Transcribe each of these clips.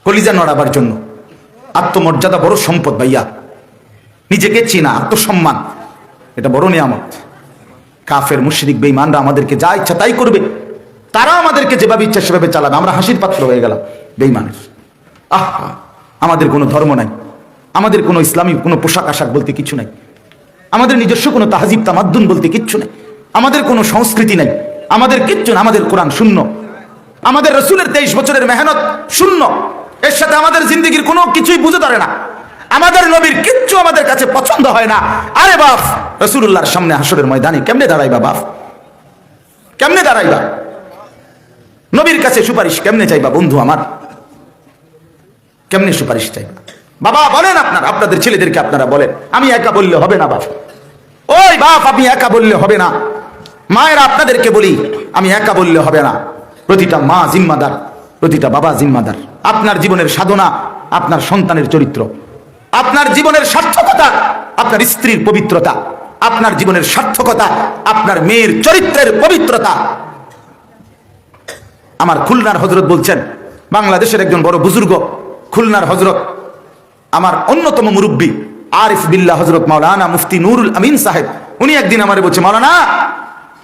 কলিজা নড়াবার জন্য। আত্মমর্যাদা বড় সম্পদ ভাইয়া, নিজেকে চেনা, আত্মসম্মান, এটা বড় নিয়ামত। কাফের মুশরিক বেঈমানরা আমাদেরকে যা ইচ্ছা তাই করবে, তারা আমাদেরকে যেভাবে ইচ্ছা সেভাবে চালাবে, আমরা হাসির পাত্র হয়ে গেলাম বেঈমানের। আহা, আমাদের কোনো ধর্ম নাই, আমাদের কোনো ইসলামী কোনো পোশাক আশাক বলতে কিছু নাই, আমাদের নিজস্ব কোনো তাহজিব তামাদ্দুন বলতে কিচ্ছু নাই, আমাদের কোনো সংস্কৃতি নাই, আমাদের কিচ্ছু না, আমাদের কোরআন শূন্য, আমাদের রসুলের 23 বছরের মেহনত শূন্য, এর সাথে আমাদের জিন্দগির কোনো কিছুই বুঝে ধরে না, আমাদের নবীর কিচ্ছু আমাদের কাছে পছন্দ হয় না। আরে বাপ, রাসূলুল্লাহর সামনে হাসরের ময়দানে কেমনে দাঁড়াইবা বাপ, কেমনে দাঁড়াইবা? নবীর কাছে সুপারিশ কেমনে চাইবা বন্ধু আমার, কেমনে সুপারিশ চাইবা? বাবা বলেন আপনাদের ছেলেদেরকে আপনারা বলেন, আমি একা বললে হবে না বাপ, ওই বাপ আপনি একা বললে হবে না। মায়েরা আপনাদেরকে বলি, আমি একা বললে হবে না, প্রতিটা মা জিম্মাদার, প্রতিটা বাবা জিম্মাদার। আপনার জীবনের সাধনা আপনার সন্তানের চরিত্র, আপনার জীবনের সার্থকতা আপনার স্ত্রীর পবিত্রতা, আপনার জীবনের সার্থকতা আপনার মেয়ের চরিত্রের পবিত্রতা। আমার খুলনার হযরত বলছেন, বাংলাদেশের একজন বড় বুজুর্গ, খুলনার হযরত, আমার অন্যতম মুরব্বী আরিফ বিল্লাহ হযরত মাওলানা মুফতি নুরুল আমিন সাহেব, উনি একদিন আমারে বলছে, মাওলানা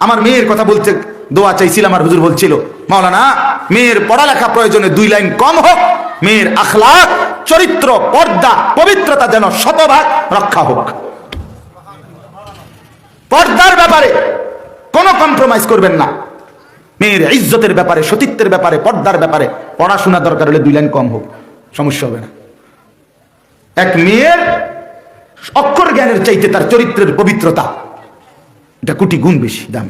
আমার মেয়ের কথা বলতে দোয়া চাইছিলাম, আমার হুজুর বলছিল, মাওলানা মেয়ের পড়ালেখা প্রয়োজনে 2 লাইন কম হোক, মেয়ের আখলাক, চরিত্র, পর্দা, পবিত্রতা যেন 100% রক্ষা হোক। পর্দার ব্যাপারে কোনো কম্প্রোমাইজ করবেন না, মেয়ের ইজ্জতের ব্যাপারে, সতীত্বের ব্যাপারে, পর্দার ব্যাপারে পড়াশোনা দরকার হলে 2 লাইন কম হোক, সমস্যা হবে না। এক মেয়ের অক্ষর জ্ঞানের চাইতে তার চরিত্রের পবিত্রতা এটা কোটি গুণ বেশি দাম।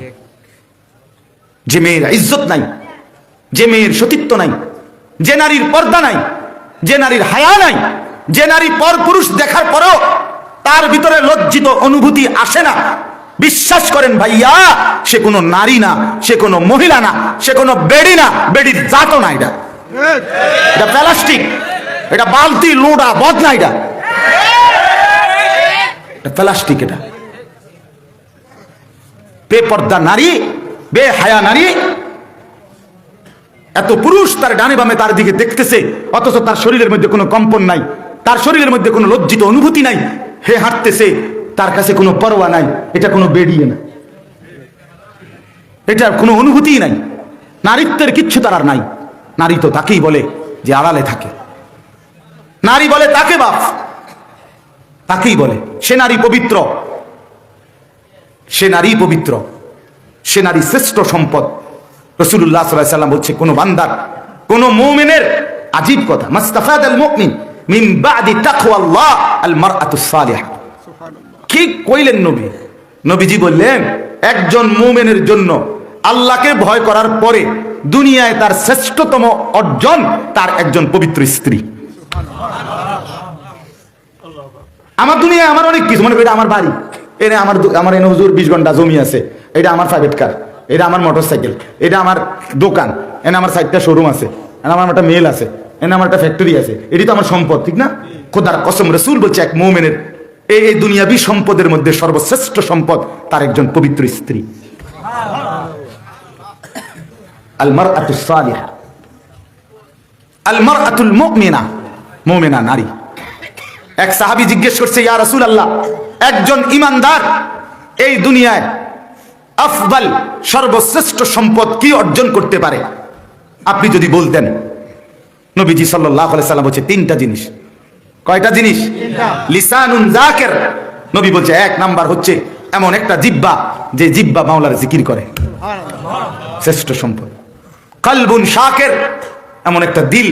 যে মেয়ের ইজ্জত নাই, যে মেয়ের সতীত্ব নাই, যে নারীর পর্দা নাই, যে নারীর হায়া নাই, যে নারী পরপুরুষ দেখার পরেও তার ভিতরে লজ্জিত অনুভূতি আসে না, বিশ্বাস করেন ভাইয়া, সে কোনো নারী না, সে কোনো মহিলা না, সে কোনো বেড়ি না, বেড়ির জাতও না। এটা প্লাস্টিক, এটা বালতি লোডা বদনা, এটা প্লাস্টিক। এটা বেপর্দা নারী, বেহায়া নারী, এত পুরুষ তার ডানে বামে তার দিকে দেখতেছে, অথচ তার শরীরের মধ্যে কোনো কম্পন নাই, তার শরীরের মধ্যে কোনো লজ্জিত অনুভূতি নাই, হে হাঁটতেছে, তার কাছে কোনো পরোয়া নাই। এটা কোনো বেড়িয়ে না, এটার কোনো অনুভূতি নাই, নারীত্বের কিচ্ছু তার আর নাই। নারী তো তাকেই বলে যে আড়ালে থাকে, নারী বলে তাকে বাপ, তাকেই বলে সে নারী পবিত্র, সে নারী পবিত্র, সে নারী শ্রেষ্ঠ সম্পদ। রাসূলুল্লাহ সাল্লাল্লাহু আলাইহি ওয়াসাল্লাম বলছে, কোন বান্দার, কোন মুমিনের, আজীব কথা, মাস্তাফাদাল মুমিন মিন বাদি তাকওয়াল্লাহ আল মারআতুস সালিহা। কি কইলেন নবী? নবীজি বললেন, একজন মুমিনের জন্য আল্লাহকে ভয় করার পরে দুনিয়ায় তার শ্রেষ্ঠতম অর্জন তার একজন পবিত্র স্ত্রী। আমার দুনিয়ায় আমার অনেক কিছু, মনে করি এটা আমার বাড়ি, এটা আমার এনে হুজুর 20 ঘন্টা জমি আছে, এটা আমার প্রাইভেট কার, এটা আমার মোটরসাইকেল, এটা আমার দোকান, এনে আমার 4টা শোরুম আছে, এনে আমার একটা মেল আছে, এনে আমার একটা ফ্যাক্টরি আছে, এটি তো আমার সম্পদ, ঠিক না? খোদার কসম, রাসূল বলছে এক মুমিনের এই দুনিয়াবী সম্পদের মধ্যে সর্বশ্রেষ্ঠ সম্পদ তার একজন পবিত্র স্ত্রী। আল মারআতুস সালিহা, আল মারআতুল মুমিনা, মুমিনা নারী। এক সাহাবী জিজ্ঞেস করছে, ইয়া রাসূলুল্লাহ, একজন ঈমানদার এই দুনিয়ায় আফদাল, সর্বশ্রেষ্ঠ সম্পদ কি অর্জন করতে পারে, আপনি যদি বলতেন। নবীজি সাল্লাল্লাহু আলাইহি সাল্লাম বলছে 3টা জিনিস। কয়টা জিনিস? লিসানুন যাকির। নবী বলছে 1 নাম্বার হচ্ছে এমন একটা জিহ্বা, যে জিহ্বা মাওলার জিকির করে, শ্রেষ্ঠ সম্পদ। কলবুন শাকির, এমন একটা দিল,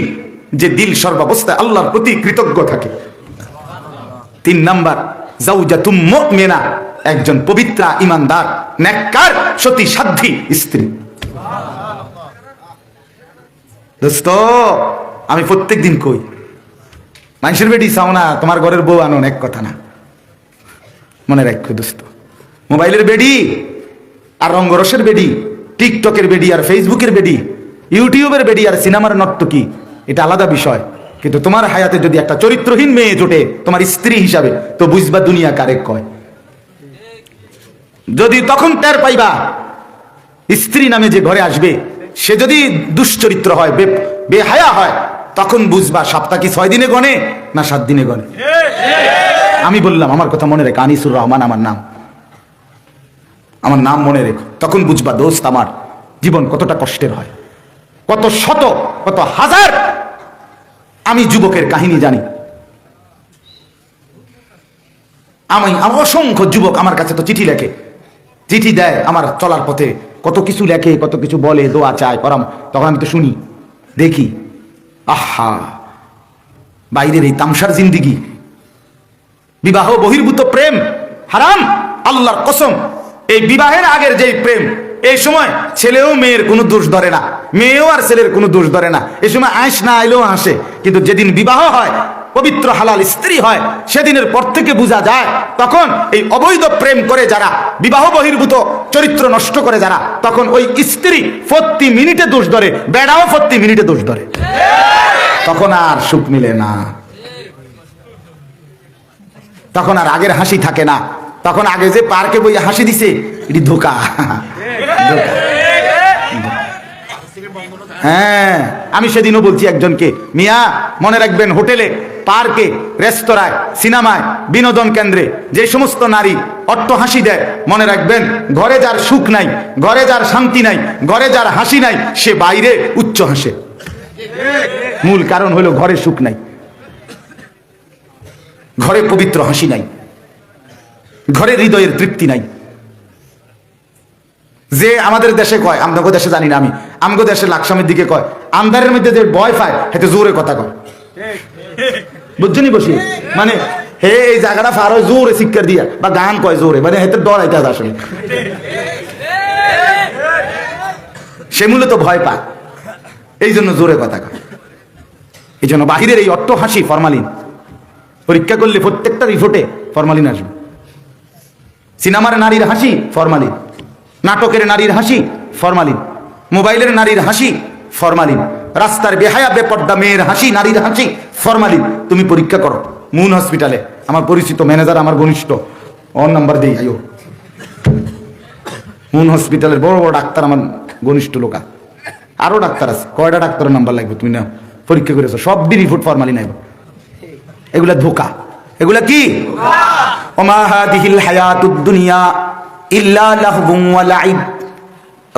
যে দিল সর্বাবস্থায় আল্লাহর প্রতি কৃতজ্ঞ থাকে। 3 নাম্বার জাওজাতুম মুমিনা, একজন পবিত্রা, ঈমানদার, নেককার, সতী সাধ্বী স্ত্রী। দোস্ত, আমি প্রত্যেকদিন কই, মানুষের বেটি চাও না, তোমার ঘরের বউ আনো, এক কথা না, মনে রাখো দোস্ত। মোবাইলের বেডি আর রঙ্গরসের বেডি, টিকটকের বেডি আর ফেসবুকের বেডি, ইউটিউবের বেডি আর সিনেমার নর্তকী, এটা আলাদা বিষয়। কিন্তু তোমার হায়াতে যদি একটা চরিত্রহীন মেয়ে জোটে তোমার স্ত্রী হিসাবে, তো বুঝবা দুনিয়া কারে কয়। যদি তখন টের পাইবা স্ত্রী নামে যে ঘরে আসবে, সে যদি দুশ্চরিত্র হয়, বেহায়া হয়, তখন বুঝবা সপ্তাহ কি 6 দিনে গনে না 7 দিনে গনে। আমি বললাম আমার কথা মনে রেখো, আনিসুর রহমান আমার নাম মনে রেখো, তখন বুঝবা দোস্ত আমার জীবন কতটা কষ্টের হয়, কত শত কত হাজার আমি যুবকের কাহিনী জানি। আমি অসংখ্য যুবক আমার কাছে তো চিঠি লেখে, চিঠি দেয় আমার চলার পথে, কত কিছু লেখে, কত কিছু বলে, দোয়া চায়, পরাম, তখন আমি তো শুনি, দেখি, আহা বাইরের এই তামসার জিন্দিগি, বিবাহ বহির্ভূত প্রেম হারাম। আল্লাহর কসম, এই বিবাহের আগের যে প্রেম, এই সময় ছেলেও মেয়ের কোনো দোষ ধরে না, মেয়েও আর ছেলের কোনো দোষ ধরে না, এই সময় আইস না আইলেও হাসে। কিন্তু যেদিন বিবাহ হয়, পবিত্র হালাল স্ত্রী হয়, সেদিনের পর থেকে বোঝা যায় তখন এই অবৈধ প্রেম করে যারা, বিবাহ বহির্ভূত চরিত্র নষ্ট করে যারা, তখন ওই স্ত্রী প্রতি মিনিটে দোষ ধরে, বেড়াও প্রতি মিনিটে দোষ ধরে, তখন আর সুখ মিলে না, তখন আর আগের হাসি থাকে না, তখন আগে যে পার্কে বই হাসি দিছে এটি ধোকা। হ্যাঁ, আমি সেদিনও বলছি একজনকে, মিয়া মনে রাখবেন, হোটেলে, পার্কে, রেস্তোরাঁয়, সিনেমায়, বিনোদন কেন্দ্রে যে সমস্ত নারী অট্ট হাসি দেয়, মনে রাখবেন ঘরে যার সুখ নাই, ঘরে যার শান্তি নাই, ঘরে যার হাসি নাই, সে বাইরে উচ্চ হাসে। মূল কারণ হলো ঘরে সুখ নাই, ঘরে পবিত্র হাসি নাই, ঘরে হৃদয়ের তৃপ্তি নাই। যে আমাদের দেশে কয়, আমগো দেশে জানি না আমি, আমগো দেশে লাকসামের দিকে কয়, আন্ধারের মধ্যে যে ভয় পায় হেতে জোরে কথা কয়, বুঝছনি বসি, মানে হে এই জায়গাটা ফার হয় জোরে শিক্ষার দিয়া, বা গান কয় জোরে, মানে হেতে ডরাইতে আসলে, সে মূলত ভয় পায়, এই জন্য জোরে কথা কয়। এই জন্য বাহিরের এই অট্ট হাসি ফরমালিন, পরীক্ষা করলে প্রত্যেকটা রিপোর্টে ফরমালিন আসবে। সিনেমার নারীর হাসি ফরমালিন, নাটকের নারীর হাসি ফরমালিন, মোবাইলের নারীর হাসি ফরমালিন, রাস্তার বেহায়া বেপর্দা মেয়ের হাসি, নারীর হাসি ফরমালিন। তুমি পরীক্ষা করো মুন হসপিটালে, আমার পরিচিত ম্যানেজার, আমার ঘনিষ্ঠ, ওর নাম্বার দিই, আইও মুন হসপিটালের বড় বড় ডাক্তার, আমার ঘনিষ্ঠ লোকা, আরো ডাক্তার আছে, কয়টা ডাক্তারের নাম্বার লাগবে তুমি না, পরীক্ষা করেছো, সব রিপোর্ট ফরমালিন আইব। এগুলা ধোকা, এগুলা কি? ওমা হাদিহিল হায়াতুদ দুনিয়া ইল্লা লাহবুন ওয়া লাইব।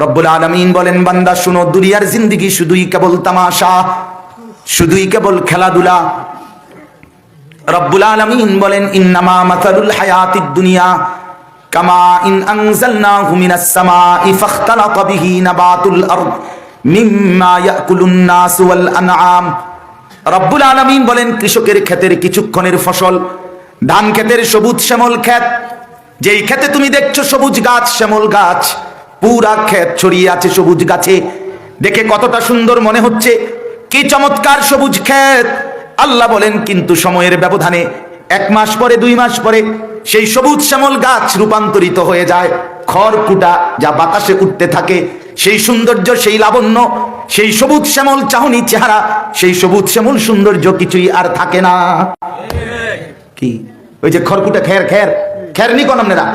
রব্বুল আলামিন বলেন, বান্দা শুনো, দুনিয়ার জিন্দেগি শুধুই কেবল তামাশা, শুধুই কেবল খেলাধুলা। রব্বুল আলামিন বলেন, ইন্নামা মাসালুল হায়াতিদ দুনিয়া কামা ইন আনজালনাহু মিনাস সামাই ফাখতালাতা বিহি নাবাতুল আরদ মিম্মা ইয়াকুলুন নাস ওয়াল আনআম। রব্বুল আলামিন বলেন, কৃষকের ক্ষেতের কিছুক্ষণের ফসল, ধান ক্ষেতের সবুজ শ্যামল ক্ষেত, যেই ক্ষেতে তুমি দেখছো সবুজ গাছ, শ্যামল গাছ, পুরা ক্ষেত ছড়িয়ে আছে সবুজ গাছে, দেখে কতটা সুন্দর মনে হচ্ছে, কি চমৎকার সবুজ ক্ষেত। আল্লাহ বলেন, কিন্তু সময়ের ব্যবধানে 1 মাস পরে, 2 মাস পরে সেই সবুজ শ্যামল গাছ রূপান্তরিত হয়ে যায় খড়কুটা, যা বাতাসে উঠতে থাকে। সেই সৌন্দর্য, সেই লাবণ্য, সেই সবুজ শ্যামল চাহনি চেহারা, সেই সবুজ শ্যামল সৌন্দর্য কিছুই আর থাকে না। কি ওই যে খড়কুটা, খের খের খের নি কোন আপনারা,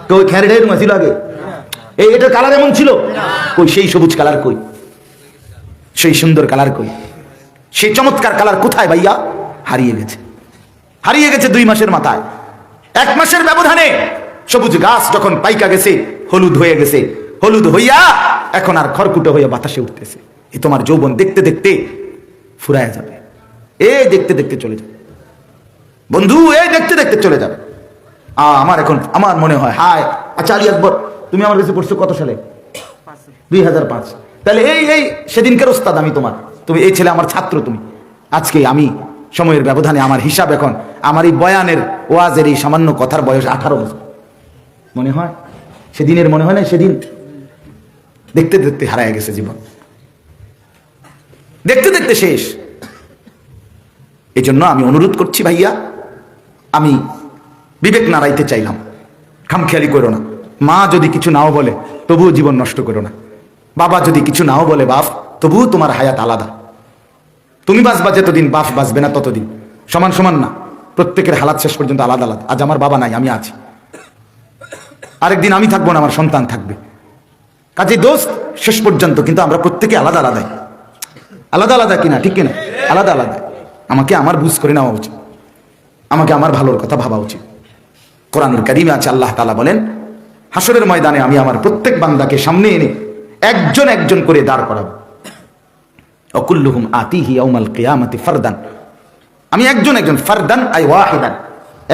তো ওই খের ঢের ছিল আগে, এই এটার কালার এমন ছিল কই, সেই সবুজ কালার কই, সেই সুন্দর কালার কই, সেই চমৎকার কালার কোথায় ভাইয়া? হারিয়ে গেছে, হারিয়ে গেছে 2 মাসের মাথায়। 1 মাসের ব্যবধানে সবুজ গাছ যখন পাইকা গেছে, হলুদ হয়ে গেছে, হলুদ হইয়া এখন আর খড়কুটো হইয়া বাতাসে উঠতেছে। এই তোমার যৌবন দেখতে দেখতে ফুরায় যাবে, এই দেখতে দেখতে চলে যাবে বন্ধু, এই দেখতে দেখতে চলে যাবে। আমার এখন আমার মনে হয়, হায় আচ্ছা আলী আকবর, তুমি আমার কাছে পড়ছো কত সালে? 2005। তাহলে এই সেদিনকার ওস্তাদ আমি তোমার, তুমি এই ছেলে আমার ছাত্র, তুমি আজকে আমি সময়ের ব্যবধানে আমার হিসাব এখন, আমার এই বয়ানের ওয়াজের এই সামান্য কথার বয়স 18 বছর। মনে হয় সেদিনের, মনে হয় না সেদিন? দেখতে দেখতে হারায় গেছে জীবন, দেখতে দেখতে শেষ। এই জন্য আমি অনুরোধ করছি ভাইয়া, আমি বিবেক নাড়াইতে চাইলাম, খামখেয়ালি করো না। মা যদি কিছু নাও বলে তবুও জীবন নষ্ট করো না, বাবা যদি কিছু নাও বলে বাপ, তবুও তোমার হায়াত আলাদা। তুমি বাঁচবা যতদিন, বাপ বাঁচবে না ততদিন। সমান সমান না, প্রত্যেকের হালাত শেষ পর্যন্ত আলাদা আলাদা। আজ আমার বাবা নাই, আমি আছি, আরেকদিন আমি থাকবো না, আমার সন্তান থাকবে। কাজে দোস্ত শেষ পর্যন্ত কিন্তু আমরা প্রত্যেকে আলাদা আলাদাই। আলাদা আলাদা কিনা, ঠিক কিনা? আলাদা আলাদা। আমাকে আমার বুঝ করে নেওয়া উচিত, আমাকে আমার ভালোর কথা ভাবা উচিত। কোরআনুল কারীমে আছে, আল্লাহ তাআলা বলেন হাসরের ময়দানে আমি আমার প্রত্যেক বান্দাকে সামনে এনে একজন একজন করে দাঁড় করাবো। অকুল্লুহুম আতিহি ইয়াউমাল কিয়ামাতি ফারদান, আমি একজন একজন, ফারদান আই ওয়াহিদান,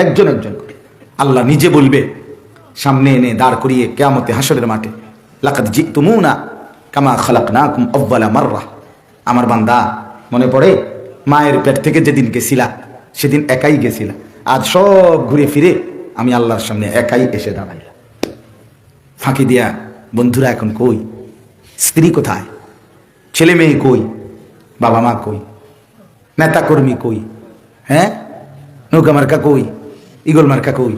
একজন একজন করে আল্লাহ নিজে বলবে সামনে এনে দাঁড় করিয়ে কিয়ামতে হাসরের মাঠে, লাকাদ জিতুমুনা কামা খালাকনাকুম আউয়ালা মাররা। আমার বান্দা মনে পড়ে মায়ের পেট থেকে যেদিন গেছিলা সেদিন একাই গেছিলা, আজ সব ঘুরে ফিরে আমি আল্লাহর সামনে একাই এসে দাঁড়াইলাম। ফাঁকি দিয়া বন্ধুরা এখন কই? স্ত্রী কোথায়? ছেলে মেয়ে কই? বাবা মা কই? নেতা কর্মী কই? হ্যাঁ, নৌকা মার্কা কই? ইগল মার্কা কই?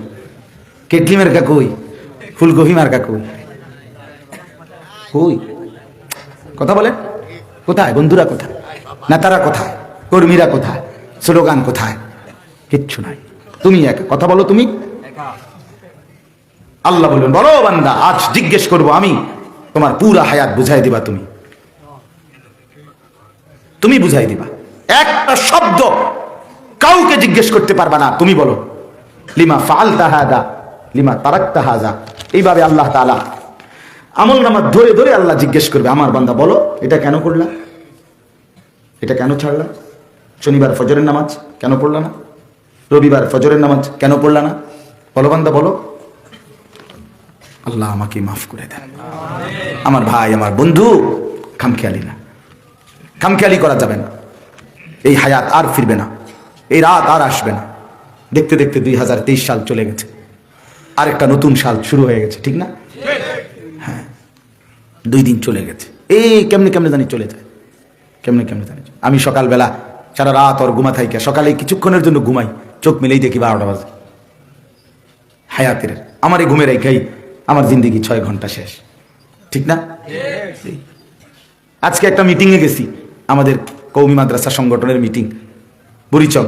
কেটলি মার্কা কই? ফুলকপি মার্কা কই? কই? কথা বলেন, কোথায় বন্ধুরা? কোথায় নেতারা? কোথায় কর্মীরা? কোথায় স্লোগান? কোথায়? কিচ্ছু নাই। তুমি একা, কথা বলো তুমি। আল্লাহ বলবেন, বলো বান্দা, আজ জিজ্ঞেস করব আমি, তোমার পুরা হায়াত বুঝাই দিবা তুমি, তুমি বুঝাই দিবা। একটা শব্দ কাউকে জিজ্ঞেস করতে পারবা না, তুমি বলো লিমা ফাআলতা হাদা, লিমা তারাকতা হাযা। এইভাবে আল্লাহ তাআলা আমলনামা ধরে ধরে আল্লাহ জিজ্ঞেস করবে, আমার বান্দা বলো এটা কেন করলা, এটা কেন ছাড়লা, শনিবার ফজরের নামাজ কেন পড়লা না, রবিবার ফজরের নামাজ কেন পড়লা না, বলো বান্দা বলো। আল্লাহ আমাকে মাফ করে দেন। আমার ভাই, আমার বন্ধু, খামখেয়ালি না, খামখেয়ালি করা যাবে না। এই হায়াত আর ফিরবে না, এই রাত আর আসবে না। দেখতে দেখতে 2023 সাল চলে গেছে, আরেকটা নতুন সাল শুরু হয়ে গেছে, ঠিক না? হ্যাঁ, 2 দিন চলে গেছে। এই কেমনে কেমনে জানি চলে যায়, কেমনে কেমনে জানি। আমি সকালবেলা সারা রাত ওর ঘুমা থাইকা সকালে কিছুক্ষণের জন্য ঘুমাই, চোখ মেলেই দেখি 12টা বাজে। হায়াতের আমার এই ঘুমের রেখাই আমার জিন্দেগি 6 ঘন্টা শেষ, ঠিক না? আজকে একটা মিটিংয়ে গেছি, আমাদের কওমি মাদ্রাসা সংগঠনের মিটিং, বুড়িচক।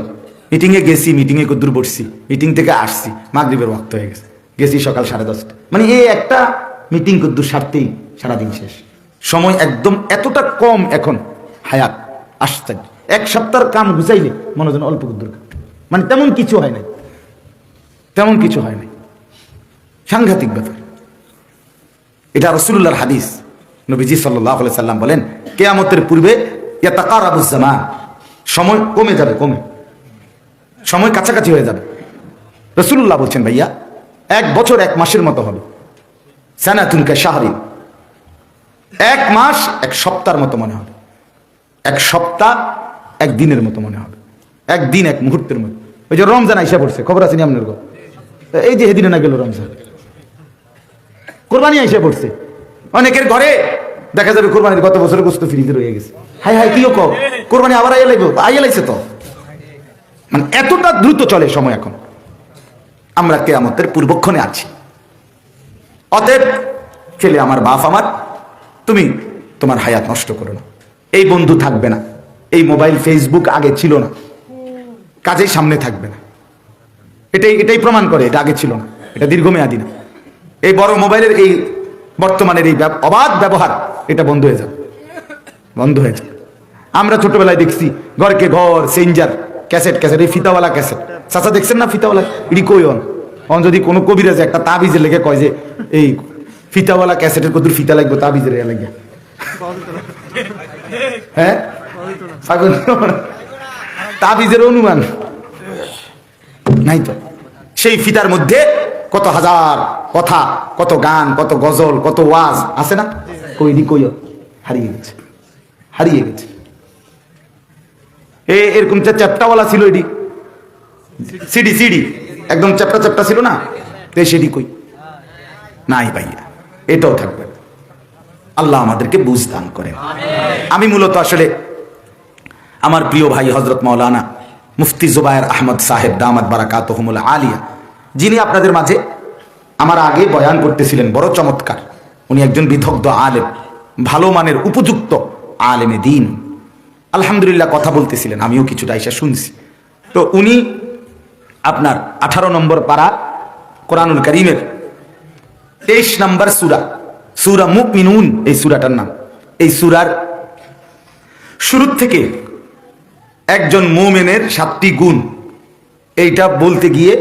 মিটিংয়ে গেছি, মিটিংয়ে কদ্দুর বসছি, মিটিং থেকে আসছি, মাগরিবের ওয়াক্ত হয়ে গেছে। গেছি সকাল 10:30। মানে এই একটা মিটিং কদ্দুর সারতেই সারাদিন শেষ। সময় একদম এতটা কম এখন, হায়াত আশ্চর্য। 1 সপ্তাহের কাম গুছাইলে মনে হয় অল্প কদ্দুর, মানে তেমন কিছু হয় নাই, তেমন কিছু হয় নাই। সাংঘাতিক ব্যাপার। এটা রাসূলুল্লাহর হাদিস। নবীজি সাল্লাল্লাহু আলাইহি সাল্লাম বলেন, কিয়ামতের পূর্বে ইয়াতাকারাবুজ জামান, সময় কমে যাবে, কমে সময় কাছাকাছি হয়ে যাবে। রাসূলুল্লাহ বলছেন, ভাইয়া 1 বছর 1 মাসের মতো হবে। সানাতুন কাশাহরিন, 1 মাস 1 সপ্তাহের মতো মনে হবে, 1 সপ্তাহ 1 দিনের মতো মনে হবে, 1 দিন 1 মুহূর্তের মতো। ওই যে রমজান আইসা পড়ছে, খবর আছে নি আপনার? এই যে সেদিনে না গেল রমজান, কোরবানি আইসা পড়ছে। অনেকের ঘরে দেখা যাবে কোরবানির গত বছরের গোশত ফ্রিজে রয়ে গেছে। হাই হাই, কিও কও কোরবানি আবার আইয়া লাইছে তো। মানে এতটা দ্রুত চলে সময় এখন। আমরা কিয়ামতের পূর্বক্ষণে আছি। অতএব ছেলে আমার, বাপ আমার, তুমি তোমার হায়াত নষ্ট করো না। এই বন্ধু থাকবে না, এই মোবাইল ফেসবুক আগে ছিল না, কাজেই সামনে থাকবে না। এটাই প্রমাণ করে এটা আগে ছিল না, এটা দীর্ঘমেয়াদী না। এই বড় মোবাইলের এই বর্তমানের এই অবাধ ব্যবহার, এটা বন্ধ হয়ে যাবে, বন্ধ হয়ে যাবে। আমরা ছোটবেলায় দেখছি ঘরকে ঘর সেঞ্জার, ক্যাসেট, এই ফিতাওয়ালা ক্যাসেট। চাচা দেখছেন না ফিতাওয়ালা? ইডি কই অন যদি কোনো কবিরাজে একটা তাবিজে লেগে কয় যে এই ফিতাওয়ালা ক্যাসেটের কদুর ফিতা লাগবে, তাবিজের লাগে, হ্যাঁ তাবিজের অনুমান নাই তো। সেই ফিতার মধ্যে কত হাজার কথা, কত গান, কত গজল, কত ওয়াজ আছে না? কইডি কইও হারিয়ে গেছে, হারিয়ে গেছে। এরকম চ্যাপ্টাওয়ালা ছিল, এডি সিডি একদম চ্যাপ্টা ছিল না, সেডি কই নাই ভাইয়া। এটাও থাকবে। আল্লাহ আমাদেরকে বুঝ দান করেন। আমি মূলত আসলে আমার প্রিয় ভাই হযরত মাওলানা মুফতি জুবায়ের আহমদ সাহেব দামাত বারাকাতুহুমুল আলিয়া, যিনি আপনাদের মাঝে আমার আগে বয়ান করতেছিলেন, বড় চমৎকার। উনি একজন বিদগ্ধ আলেম, ভালো মানের উপযুক্ত আলেমে দ্বীন। আলহামদুলিল্লাহ কথা বলতেছিলেন, আমিও কিছুটা এসে শুনছি। তো উনি আপনার 18 নম্বর পারা কোরআনুল কারীমের 23 নম্বর সূরা মুমিনুন, এই সূরাটার নাম। এই সূরার শুরু থেকে একজন মুমিনের 7টি গুণ, এইটা বলতে গিয়ে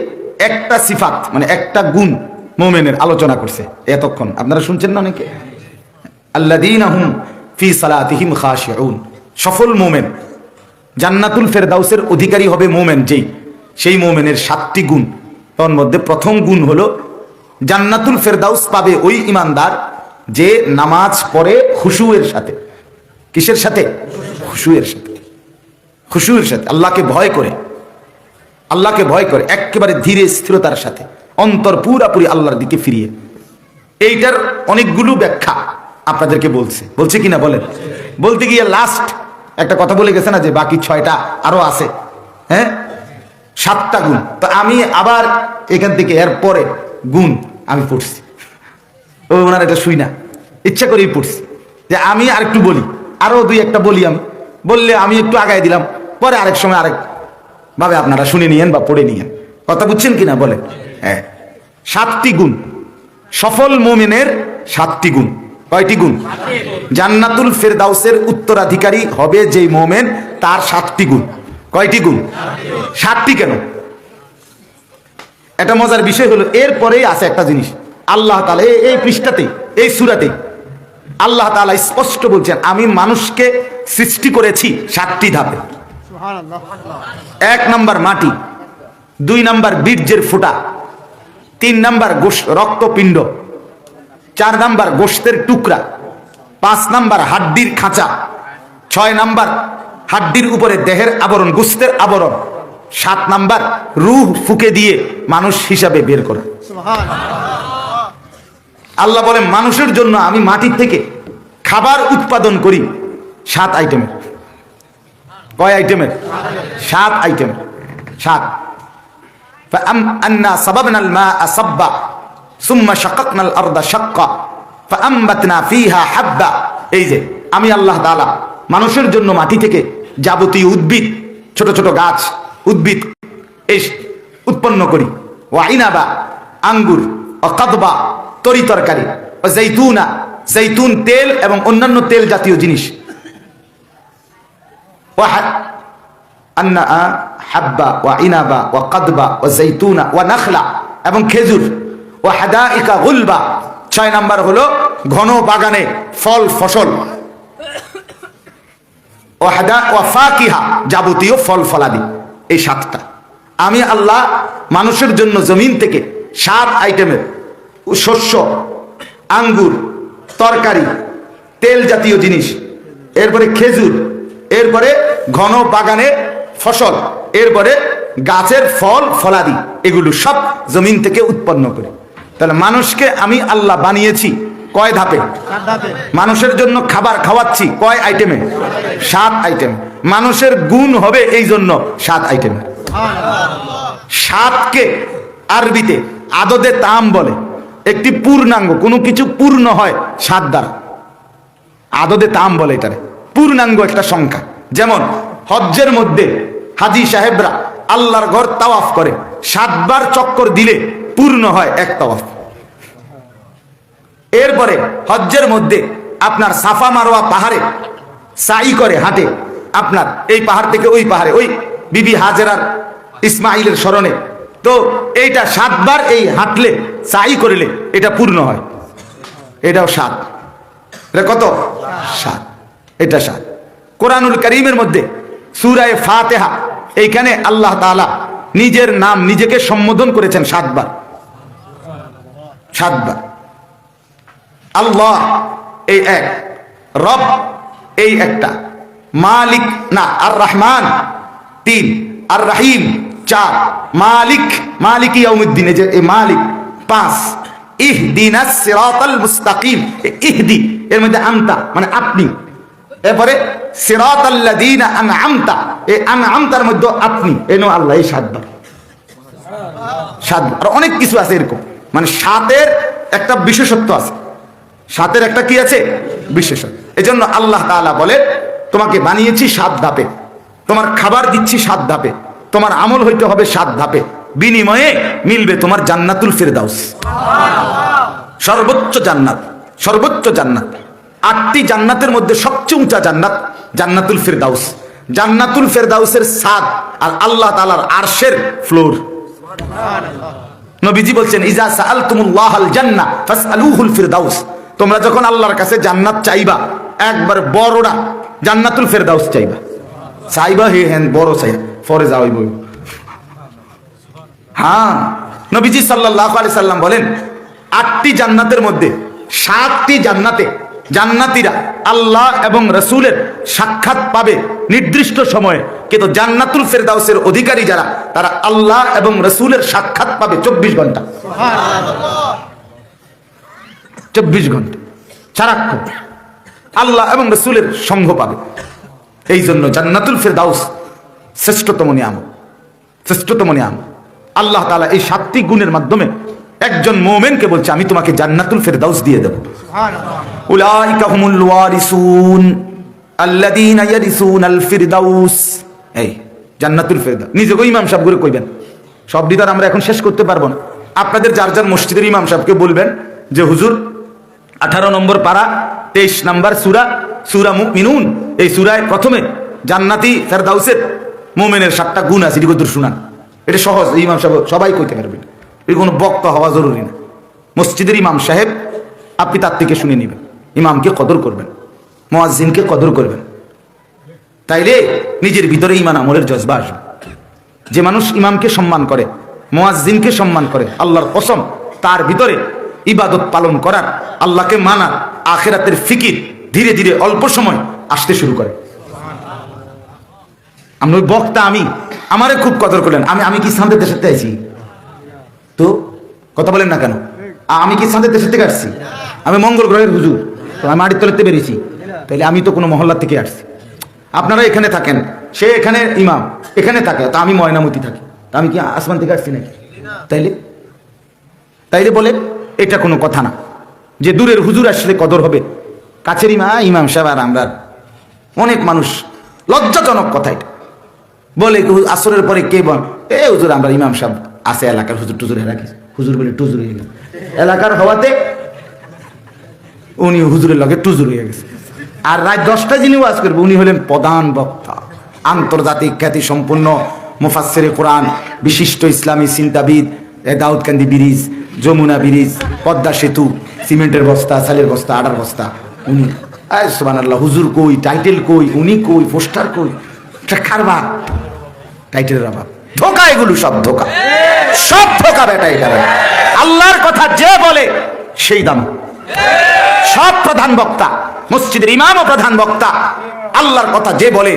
একটা সিফাত মানে একটা গুণ মুমিনের আলোচনা করছে এতক্ষণ। আপনারা শুনছেন না অনেকে? আল্লাযীনা হুম ফি সালাতিহিম খাশিউন, সফল মুমিন, জান্নাতুল ফেরদাউসের অধিকারী হবে মুমিন যেই, সেই মুমিনের 7টি গুণ। তার মধ্যে প্রথম গুণ হলো জান্নাতুল ফেরদাউস পাবে ওই ইমানদার যে নামাজ পড়ে খুশুয়ের সাথে। কিসের সাথে? খুশুয়ের সাথে। খুশুয়ের সাথে, আল্লাহকে ভয় করে, আল্লাহকে ভয় করে, একেবারে ধীরে স্থিরতার সাথে, অন্তর পুরাপুরি আল্লাহর দিকে ফিরিয়ে। এইটার অনেকগুলো ব্যাখ্যা আপনাদেরকে বলছে কিনা বলেন? বলতে গিয়ে লাস্ট একটা কথা বলে গেছে না যে বাকি 6টা আরো আছে, হ্যাঁ 7টা গুণ। তো আমি আবার এখান থেকে এরপরে গুণ আমি পড়ছি, ওনার এটা শুই না, ইচ্ছা করেই পড়ছি যে আমি আর একটু বলি, আরো 2-1টা বলি। আমি বললে আমি একটু আগায় দিলাম, পরে আরেক সময় আরেক ভাবে আপনারা শুনে নিয়েন বা পড়ে নিয়েন। কথা বুঝছেন কিনা বলেন? হ্যাঁ, 7টি গুণ, সফল মুমিনের 7টি গুণ। কয়টি গুণ? জান্নাতুল ফেরদাউসের উত্তরাধিকারী হবে যেই মুমিন, তার 7টি গুণ। কয়টি গুণ? 7টি। কেন? এটা মজার বিষয় হলো এরপরেই আছে একটা জিনিস। আল্লাহ তাআলা এই পৃষ্ঠাতে, এই সূরাতে আল্লাহ তাআলা স্পষ্ট বলছেন, আমি মানুষকে সৃষ্টি করেছি 7টি ধাপে। 1 নাম্বার মাটি, 2 নাম্বার বীর্যের ফোঁটা, 3 নাম্বার রক্তপিণ্ড, 4 নাম্বার গোশতের টুকরা, 5 নাম্বার হাড্ডির খাঁচা, 6 নাম্বার হাড্ডির উপরে দেহের আবরণ, গোশতের আবরণ, 7 নাম্বার রূহ ফুঁকে দিয়ে মানুষ হিসাবে বের করা। আল্লাহ বলেন মানুষের জন্য আমি মাটির থেকে খাবার উৎপাদন করি 7 আইটেমের। কয় আইটেমের? 7 আইটেমের। 7। فأنا صببنا الماء صبا ثم شققنا الأرض شقا فأنبتنا فيها حبا। এই যে আমি আল্লাহ তাআলা মানুষের জন্য মাটি থেকে যাবতীয় উদ্ভিদ, ছোট ছোট গাছ, উদ্ভিদ এই উৎপন্ন করি। ওয়া ইনাবা, আঙ্গুর, ও কাদবা, তরি তরকারি, ও জৈতুনা, জৈতুন তেল এবং অন্যান্য তেল জাতীয় জিনিস, হাব্বা ওয়া ইনাবা ওয়া কাদবা ওয়া জৈতুনা ওয়া নাখলা, এবং খেজুর, ওয়া হাদাইকা গুলবা। 6 নাম্বার হলো ঘন বাগানে ফল ফসল, ওয়া ফাকিহা, যাবতীয় ফল ফলাদি। এই 7টা আমি আল্লাহ মানুষের জন্য জমিন থেকে 7 আইটেমের শস্য, আঙ্গুর, তরকারি, তেল জাতীয় জিনিস, এরপরে খেজুর, এরপরে ঘন বাগানে ফসল, এরপরে গাছের ফল ফলাদি, এগুলো সব জমিন থেকে উৎপন্ন করি। তাহলে মানুষকে আমি আল্লাহ বানিয়েছি কয় ধাপে? মানুষের জন্য খাবার খাওয়াচ্ছি কয় আইটেমে? 7 আইটেম। মানুষের গুণ হবে এই জন্য 7 আইটেম। 7কে আরবিতে আদদে তাম বলে। একটি পূর্ণাঙ্গ, কোনো কিছু পূর্ণ হয় 7 দ্বারা, আদদে তাম বলে এটারে, পূর্ণাঙ্গ একটা সংখ্যা। যেমন হজ্জের মধ্যে হাজি সাহেবরা আল্লাহর ঘর তাওয়াফ করে, 7 বার চক্কর দিলে পূর্ণ হয় 1 তাওয়াফ। এরপরে হজ্জের মধ্যে আপনার সাফা মারওয়া পাহাড়ে সাই করে, হাঁটে, আপনার এই পাহাড় থেকে ওই পাহাড়ে, ওই বিবি হাজেরার ইসমাইলের স্মরণে। তো এইটা 7 বার এই হাঁটলে, সাই করলে এটা পূর্ণ হয়। এটাও 7। এটা কত? 7। এটা 7। কোরআনুল কারীমের মধ্যে সূরা ফাতিহা, এইখানে আল্লাহ তাআলা নিজের নাম, নিজেকে সম্বোধন করেছেন 7 বার। 7 বার। আল্লাহ এই 1, রব এই একটা, মালিক না আর রহমান 3, আর রহিম 4, মালিক, মালিক ইয়াউমিদ্দিন, এই যে এই মালিক 5, ইহদিনাস সিরাতাল মুস্তাকিম, ইহদি এর মধ্যে আমতা মানে আপনি, এরপরে সিরাতাল্লাযীনা আনআমতা, এই আনআমতার মধ্যে আপনি, এনো আল্লাহ। এই 7 বার। 7 বার। আর অনেক কিছু আছে এরকম, মানে 7-এর একটা বিশেষত্ব আছে। 7-এর একটা কি আছে? বিশেষত্ব। এজন্য আল্লাহ তাআলা বলে তোমাকে বানিয়েছি 7 ধাপে, তোমার খাবার দিচ্ছি 7 ধাপে, তোমার আমল হইতে হবে 7 ধাপে, বিনিময়ে মিলবে তোমার জান্নাতুল ফেরদাউস, সর্বোচ্চ জান্নাত, সর্বোচ্চ জান্নাত। 8টি জান্নাতের মধ্যে সবচেয়ে উঁচা জান্নাত জান্নাতুল ফিরদাউস। জান্নাতুল ফিরদাউসের ছাদ আর আল্লাহ তাআলার আরশের ফ্লোর। নবীজি বলছেন ইজা সাআলতুমুল্লাহাল জান্নাহ ফাসআলুহুল ফিরদাউস, তোমরা যখন আল্লাহর কাছে জান্নাত চাইবা একবার বড়টা জান্নাতুল ফিরদাউস চাইবা। চাইবা হে হেন বড় চাই ফরে যাওয়াই বই। হ্যাঁ, নবীজি সাল্লাল্লাহু আলাইহি সাল্লাম বলেন 8টি জান্নাতের মধ্যে 7টি জান্নাতে জান্নাতীরা আল্লাহ এবং রাসূলের সাক্ষাৎ পাবে নির্দিষ্ট সময়ে, কিন্তু জান্নাতুল ফিরদাউসের অধিকারী যারা তারা আল্লাহ এবং রাসূলের সাক্ষাৎ পাবে 24 ঘন্টা। সুবহানাল্লাহ, 24 ঘন্টা সারাক্ষণ আল্লাহ এবং রাসূলের সঙ্গ পাবে। এই জন্য জান্নাতুল ফিরদাউস শ্রেষ্ঠতম নিয়ামত, শ্রেষ্ঠতম নিয়ামত। আল্লাহ তাআলা এই 7টি গুণের মাধ্যমে একজন মুমিনকে বলছে আমি তোমাকে জান্নাতুল ফিরদাউস দিয়ে দেব। সুবহানাল্লাহ, উলাইকা হুমুল ওয়ারিসুন আল্লাযীনা ইয়ারিসুনাল ফিরদাউস। এই জান্নাতুল ফিরদাউস নিজেকে ইমাম সাহেব করে কইবেন, সব দিদার আমরা এখন শেষ করতে পারবো না। আপনাদের যার যার মসজিদের ইমাম সাহেবকে বলবেন যে হুজুর 18 নম্বর পারা 23 নম্বর সূরা সূরা মুমিনুন, এই সূরায় প্রথমে জান্নাতি ফিরদাউসের মুমিনের 7টা গুণ আছে, এগুলো শুনান। এটা সহজ, ইমাম সাহেব সবাই কইতে পারবেন, এর কোনো বক্তা হওয়া জরুরি না। মসজিদের ইমাম সাহেব আপনি তার থেকে শুনে নেবেন, ইমামকে কদর করবেন, মুয়াজ্জিনকে কদর করবেন, তাইলে নিজের ভিতরে ঈমান আমলের জজবা আসবে। যে মানুষ ইমামকে সম্মান করে, মুয়াজ্জিনকে সম্মান করে, আল্লাহর কসম তার ভিতরে ইবাদত পালন করার, আল্লাহকে মানা, আখিরাতের ফিকির ধীরে ধীরে অল্প সময় আসতে শুরু করে। আমি ওই বক্তা, আমি আমারে খুব কদর করলেন। আমি কি ইসলামের দেশের থেকে আইছি? তো কথা বলেন না কেন? আমি কি ইসলামের দেশের থেকে আসছি? আমি মঙ্গল গ্রহের হুজুর, তো আমি মাটির তলাতে বেরিয়েছি, তাইলে আমি তো কোনো মহল্লা থেকে আসছি। আপনারা এখানে থাকেন, সে এখানে ইমাম এখানে থাকে, তা আমি ময়নামতি থাকি, তা আমি কি আসমান থেকে আসছি নাকি? তাইলে বলে এটা কোনো কথা না যে দূরের হুজুর আসলে কদর হবে, কাছের ইমাম সাহেব আর আমরা। অনেক মানুষ লজ্জাজনক কথা এটা বলে, আসরের পরে কে বল এ হুজুর আমরা ইমাম সাহেব আছে এলাকার হুজুর টুজুর রাখি, হুজুর বলে টুজুর হয়ে গেছে এলাকার হওয়াতে উনি হুজুরের লগে টুজুর হয়ে গেছে। আর রাত 10টায় যিনি ওয়াজ করবে উনি হলেন প্রধান বক্তা, আন্তর্জাতিক খ্যাতি সম্পন্ন মুফাসসিরে কোরআন, বিশিষ্ট ইসলামী চিন্তাবিদ, দাউদকান্দি ব্রিজ, যমুনা ব্রিজ, পদ্মা সেতু, সিমেন্টের বস্তা, চালের বস্তা, আটার বস্তা, উনি। সুবহানাল্লাহ, হুজুর কই, টাইটেল কই, উনি কই, পোস্টার কই, কারবার টাইটেলের অভাব, ধোকা, এগুলো সব ধোকা, সব ধোকা বেটা। এটা আল্লাহর কথা যে বলে সেই দাম, সব প্রধান বক্তা, মসজিদের ইমামও প্রধান বক্তা। আল্লাহর কথা যে বলে,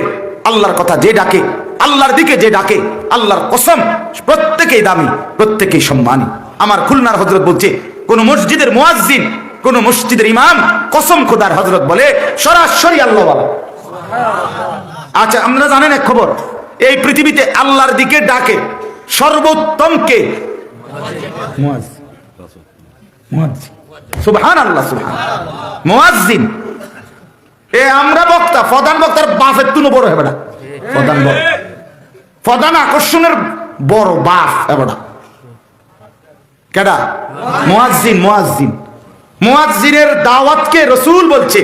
আল্লাহর কথা যে ডাকে, আল্লাহর দিকে যে ডাকে, আল্লাহর কসম প্রত্যেকেই দামি, প্রত্যেকেই সম্মানী। আমার খুলনার হযরত বলছে, কোন মসজিদের মুয়াজ্জিন, কোন মসজিদের ইমাম কসম খোদার হযরত বলে সরাসরি আল্লাহ বলে। আচ্ছা, আমরা জানেন এক খবর, এই পৃথিবীতে আল্লাহর দিকে ডাকে সর্বোত্তম কে? মুয়াজ্জিন। সুবহানাল্লাহ, সুবহানাল্লাহ, মুয়াজ্জিন। এ আমরা বক্তা, প্রধান বক্তার বাপের তুনো বড় হবে না, প্রধান বড়, প্রধান আকর্ষণের বড় বাপ হবে না। কেডা? মুয়াজ্জিন। মুয়াজ্জিন, মুয়াজ্জিনের দাওয়াতকে রাসূল বলছে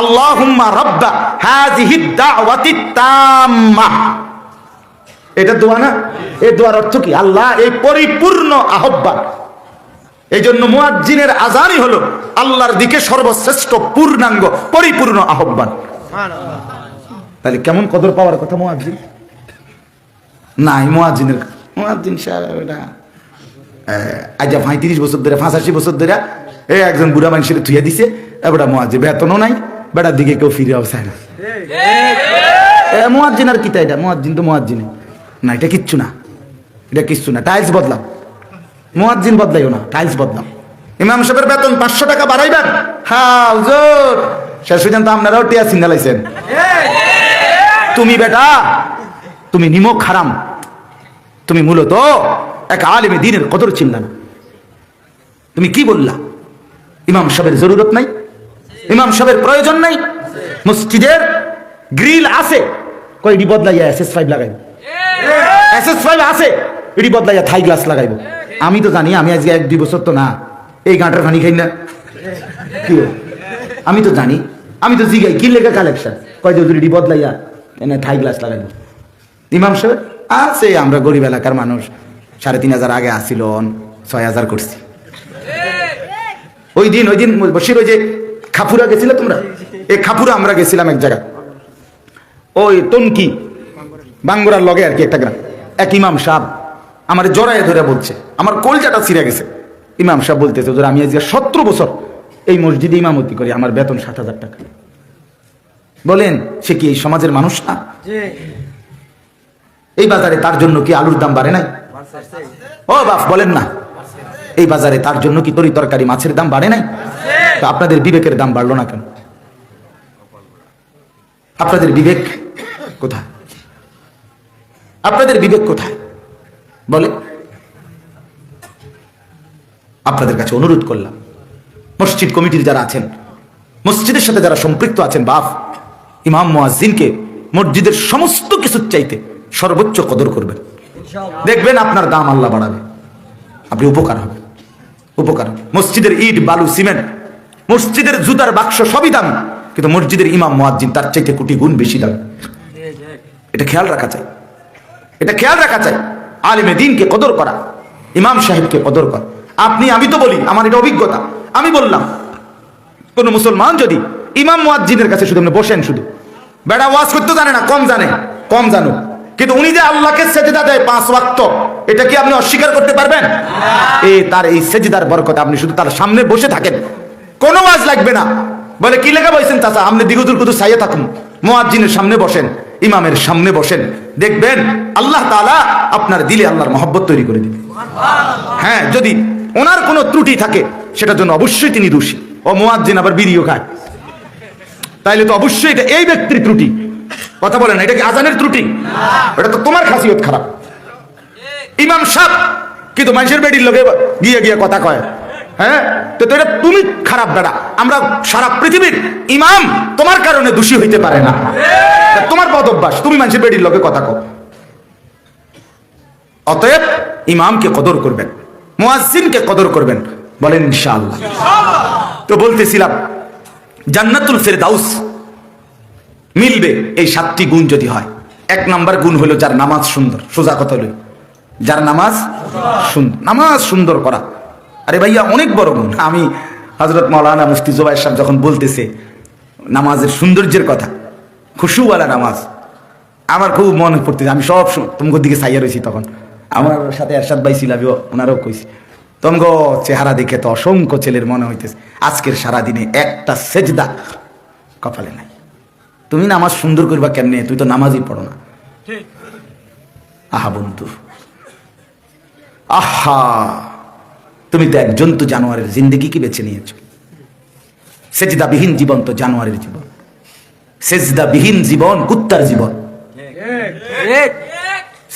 আল্লাহুম্মা রাব্বা হাযিহিদ দাওয়াতিত তাম্মা। এটা দোয়া না? এই দোয়ার অর্থ কি? আল্লাহ এই পরিপূর্ণ আহ্বান। এই জন্য মুয়াজ্জিনের আযানই হলো আল্লাহর দিকে সর্বশ্রেষ্ঠ পূর্ণাঙ্গ পরিপূর্ণ আহ্বান। সুবহানাল্লাহ। তাহলে কেমন কদর পাওয়ার কথা মুয়াজ্জিন? নাই, মুয়াজ্জিনের মুয়াজ্জিন সাহেব এটা আজ 35 বছর ধরে, 85 বছর ধরে একজন বুড়া মানুষের থুইয়া দিছে, এবার মুয়াজ্জিন, বেতনও নাই, বেটার দিকে কেউ ফিরে আসে না। মুয়াজ্জিন আর কিতা? এটা মুয়াজ্জিন তো মুয়াজ্জিন না, এটা কিচ্ছু না, এটা কিচ্ছু না। টাইলস বদলাম, মুয়াজ্জিন বদলাইও না, টাইলস বদলাম। ইমাম সাহেবের বেতন 500 টাকা বাড়াইবেন? হ্যাঁ হুজুর, শেষ পর্যন্ত আপনারাও টিয়া সিগনালাইছেন। তুমি বেটা, তুমি নিমক হারাম, তুমি মূলত এক আলেমে দ্বীনের কদর চিনলা না। তুমি কি বললা? ইমাম সাহেবের জরুরত নাই, ইমাম সাহেবের প্রয়োজন নাই, মসজিদের গ্রিল আছে, কয়টি বদলাইয়া SS5 লাগাইব, SS5 আছে, এটি বদলাইয়া থাই গ্লাস লাগাইব। আমি তো জানি, আমি আজকে 1-2 বছর তো না এই গাঁটার পানি খাই না, কি আমি তো জানি আমি তো জিগাই কি লেখা কালেকশন, কয় যে হুজুর এটি বদলাইয়া এনে থাই গ্লাস লাগাইব। ইমাম সাহেব আছে, আমরা গরিব এলাকার মানুষ, 3,500 আগে আসছিল 6,000 করছি। ওই দিন বসির ওই যে খাপুরা গেছিলে তোমরা, এই খাপুরা আমরা গেছিলাম এক জায়গা, ওই টনকি বাঙ্গুরার লগে আর কি একটা গ্রাম। এক ইমাম সাহেব আমার জড়ায় ধরে বলছে, আমার কলজাটা ছিঁড়ে গেছে। ইমাম সাহেব বলতেছে হুজুর আমি আজকে 17 বছর এই মসজিদে ইমামতি করি, আমার বেতন 7,000 টাকা। বলেন সে কি এই সমাজের মানুষ না? এই বাজারে তার জন্য কি আলুর দাম বাড়ে নাই? ও বাপ বলেন না, এই বাজারে তার জন্য কি তরি তরকারি মাছের দাম বাড়ে নাই? তা আপনাদের বিবেকের দাম বাড়লো না কেন? আপনাদের বিবেক কোথায়? আপনাদের বিবেক কোথায় বলে? আপনাদের কাছে অনুরোধ করলাম, মসজিদ কমিটির যারা আছেন, মসজিদের সাথে যারা সম্পৃক্ত আছেন, বাপ ইমাম মুয়াজ্জিনকে মসজিদের সমস্ত কিছুর চাইতে সর্বোচ্চ কদর করবেন। দেখবেন আপনার দাম আল্লাহ বাড়াবে, আপনি উপকার হবে। উপকার, মসজিদের ইট বালু সিমেন্ট, মসজিদের জুতার বাক্স সবই দাম, কিন্তু মসজিদের ইমাম মুয়াজ্জিন তার চাইতে কোটি গুণ বেশি দাম। এটা খেয়াল রাখা চাই, এটা খেয়াল রাখা চাই। আলেমে দ্বীনকে কদর করা, ইমাম সাহেবকে কদর করা। আমি তো বলি, আমার এটা অভিজ্ঞতা, আমি বললাম কোন মুসলমান যদি ইমাম মুয়াজ্জিনের কাছে শুধু বসেন, শুধু বেড়া ওয়াজ করতে জানে না, কম জানো, কিন্তু উনি যে আল্লাহকে সেজদা দেয় 5 ওয়াক্ত, এটা কি আপনি অস্বীকার করতে পারবেন? তার এই সেজদার বরকতে আপনি শুধু তার সামনে বসে থাকেন, কোনো ওয়াজ লাগবে না। বলে কি লেখা বলছেন চাচা, আপনি দিগুদুর কুদু চাইয়ে থাকুন, মুয়াজ্জিনের সামনে বসেন, ইমামের সামনে বসেন, দেখবেন আল্লাহ তাআলা আপনার দিলে আল্লাহর মহব্বত তৈরি করে দিবেন। হ্যাঁ, যদি ওনার কোনো ত্রুটি থাকে সেটার জন্য অবশ্যই তিনি দোষী। ও মুয়াজ্জিন আবার বিড়িও খায়, তাইলে তো অবশ্যই এটা এই ব্যক্তির ত্রুটি। কথা বলেন, এটা কি আজানের ত্রুটি? এটা তো তোমার খাসিয়ত খারাপ। ইমাম সাহেব কিন্তু মানুষের বেডির লোকে গিয়ে কথা কয়, হ্যাঁ, তো এটা তুমি খারাপ বেড়া। আমরা সারা পৃথিবীর ইমাম তোমার কারণে দোষী হইতে পারে না, তোমার বদ অভ্যাস, তুমি মানুষের বেডির লোকে কথা কও। অতএব ইমামকে কদর করবেন, মুয়াজ্জিনকে কদর করবেন, বলেন ইনশাআল্লাহ। তো বলতেছিলাম জান্নাতুল ফেরদাউস মিলবে এই 7টি গুণ যদি হয়। 1 নাম্বার গুণ হলো যার নামাজ সুন্দর। সোজা কথা হলো যার নামাজ সুন্দর, নামাজ সুন্দর করা। আরে ভাইয়া অনেক বড় গুণ। আমি হযরত মাওলানা মুফতি জুবায়ের সাহেব যখন বলতেছে নামাজের সৌন্দর্যের কথা, খুশুওয়ালা নামাজ, আমার খুব মনে পড়তেছে। আমি সব তোমার দিকে চাইয়া রয়েছি, তখন আমার সাথে এরশাদ ভাই ছিল, আমি ওনারও কইছি, তোমাকে চেহারা দেখে তো অসংখ্য ছেলের মনে হইতেছে আজকের সারাদিনে একটা সেজদা কপালে নাই। তুমি নামাজ সুন্দর করবা কেমনে? তুই তো নামাজই পড়ো না। আহা বন্ধু, আহা, তুমি তো এক জন্তু জানোয়ারের জিন্দেগি কি বেছে নিয়েছ। সেজদাবিহীন জীবন তো জানোয়ারের জীবন, সেজদাবিহীন জীবন কুত্তার জীবন,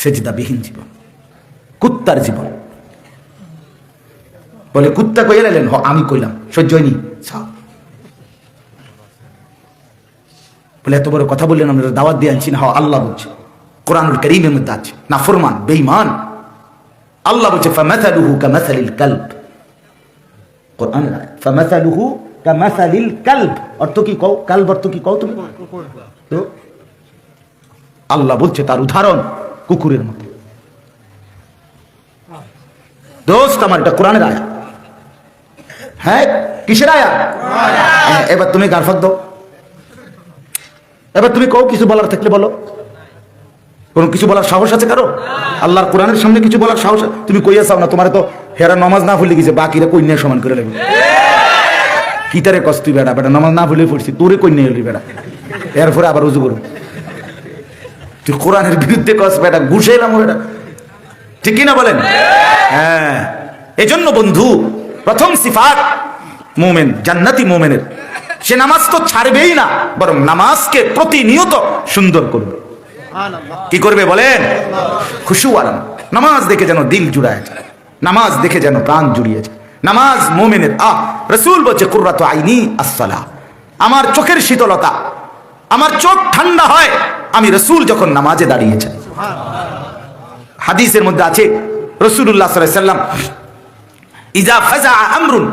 সেজদাবিহীন জীবন কুত্তার জীবন। বলে কুত্তা কইয়া এলেন, আমি কইলাম সহ্য হয়নি। বলে এত বড় কথা বললেন, আমরা দাওয়াত দিয়ে আনছি না। আল্লাহ বলছে কোরআনুল কারীমের মধ্যে আছে, নাফরমান বেঈমান আল্লাহ বলছে ফামাসালুহু কামাসালিল কালব। কোরআন ফামাসালুহু কামাসালিল কালব অর্থ কি কও? কালব অর্থ কি কও তুমি? তো আল্লাহ বলছে তার উদাহরণ কুকুরের মতো। দোস্ত আমার, এটা কোরআনের আয়াত। হ্যাঁ, কিসের আয়াত? এবার তুমি গারফাত দাও, এবার তুমি কও, কিছু বলার থাকলে বলো। কোন কিছু বলার সাহস আছে কারো? আল্লাহর কোরআনের সামনে কিছু বলার সাহস? তুমি কইয়া চাও না, তোমার তো হেরা নামাজ না ভুলে গেছে, বাকিরা কন্যা সমান করে লাগবে। কি তারে কষ্ট তুই বেড়া, বেটা নামাজ না ভুলে পড়ছি, তোরে কন্যা হলি বেড়া, এরপরে আবার রুজু করো। তুই কোরআনের বিরুদ্ধে কস বেটা, ঘুষে এলাম বেটা, ঠিক কিনা বলেন? হ্যাঁ, এজন্য বন্ধু প্রথম সিফাত মুমিন, জান্নাতি মুমিনের, সে নামাজ তো ছাড়বেই না, বরং নামাজকে প্রতিনিয়ত সুন্দর করবে। কি করবে বলেন? খুশুওয়ালা নামাজ দেখে যেন দিল জুড়ায় যায়, নামাজ দেখে যেন প্রাণ জুড়িয়ে যায়। নামাজ মুমিনের রাসূল বলছে কুররাতু আইনি আস-সালাহ, আমার চোখের শীতলতা, আমার চোখ ঠান্ডা হয় আমি রাসূল যখন নামাজে দাঁড়িয়ে যাই। হাদিসের মধ্যে আছে রাসূলুল্লাহ সাল্লাল্লাহু আলাইহি সাল্লাম ইজা ফাজা আমরুন,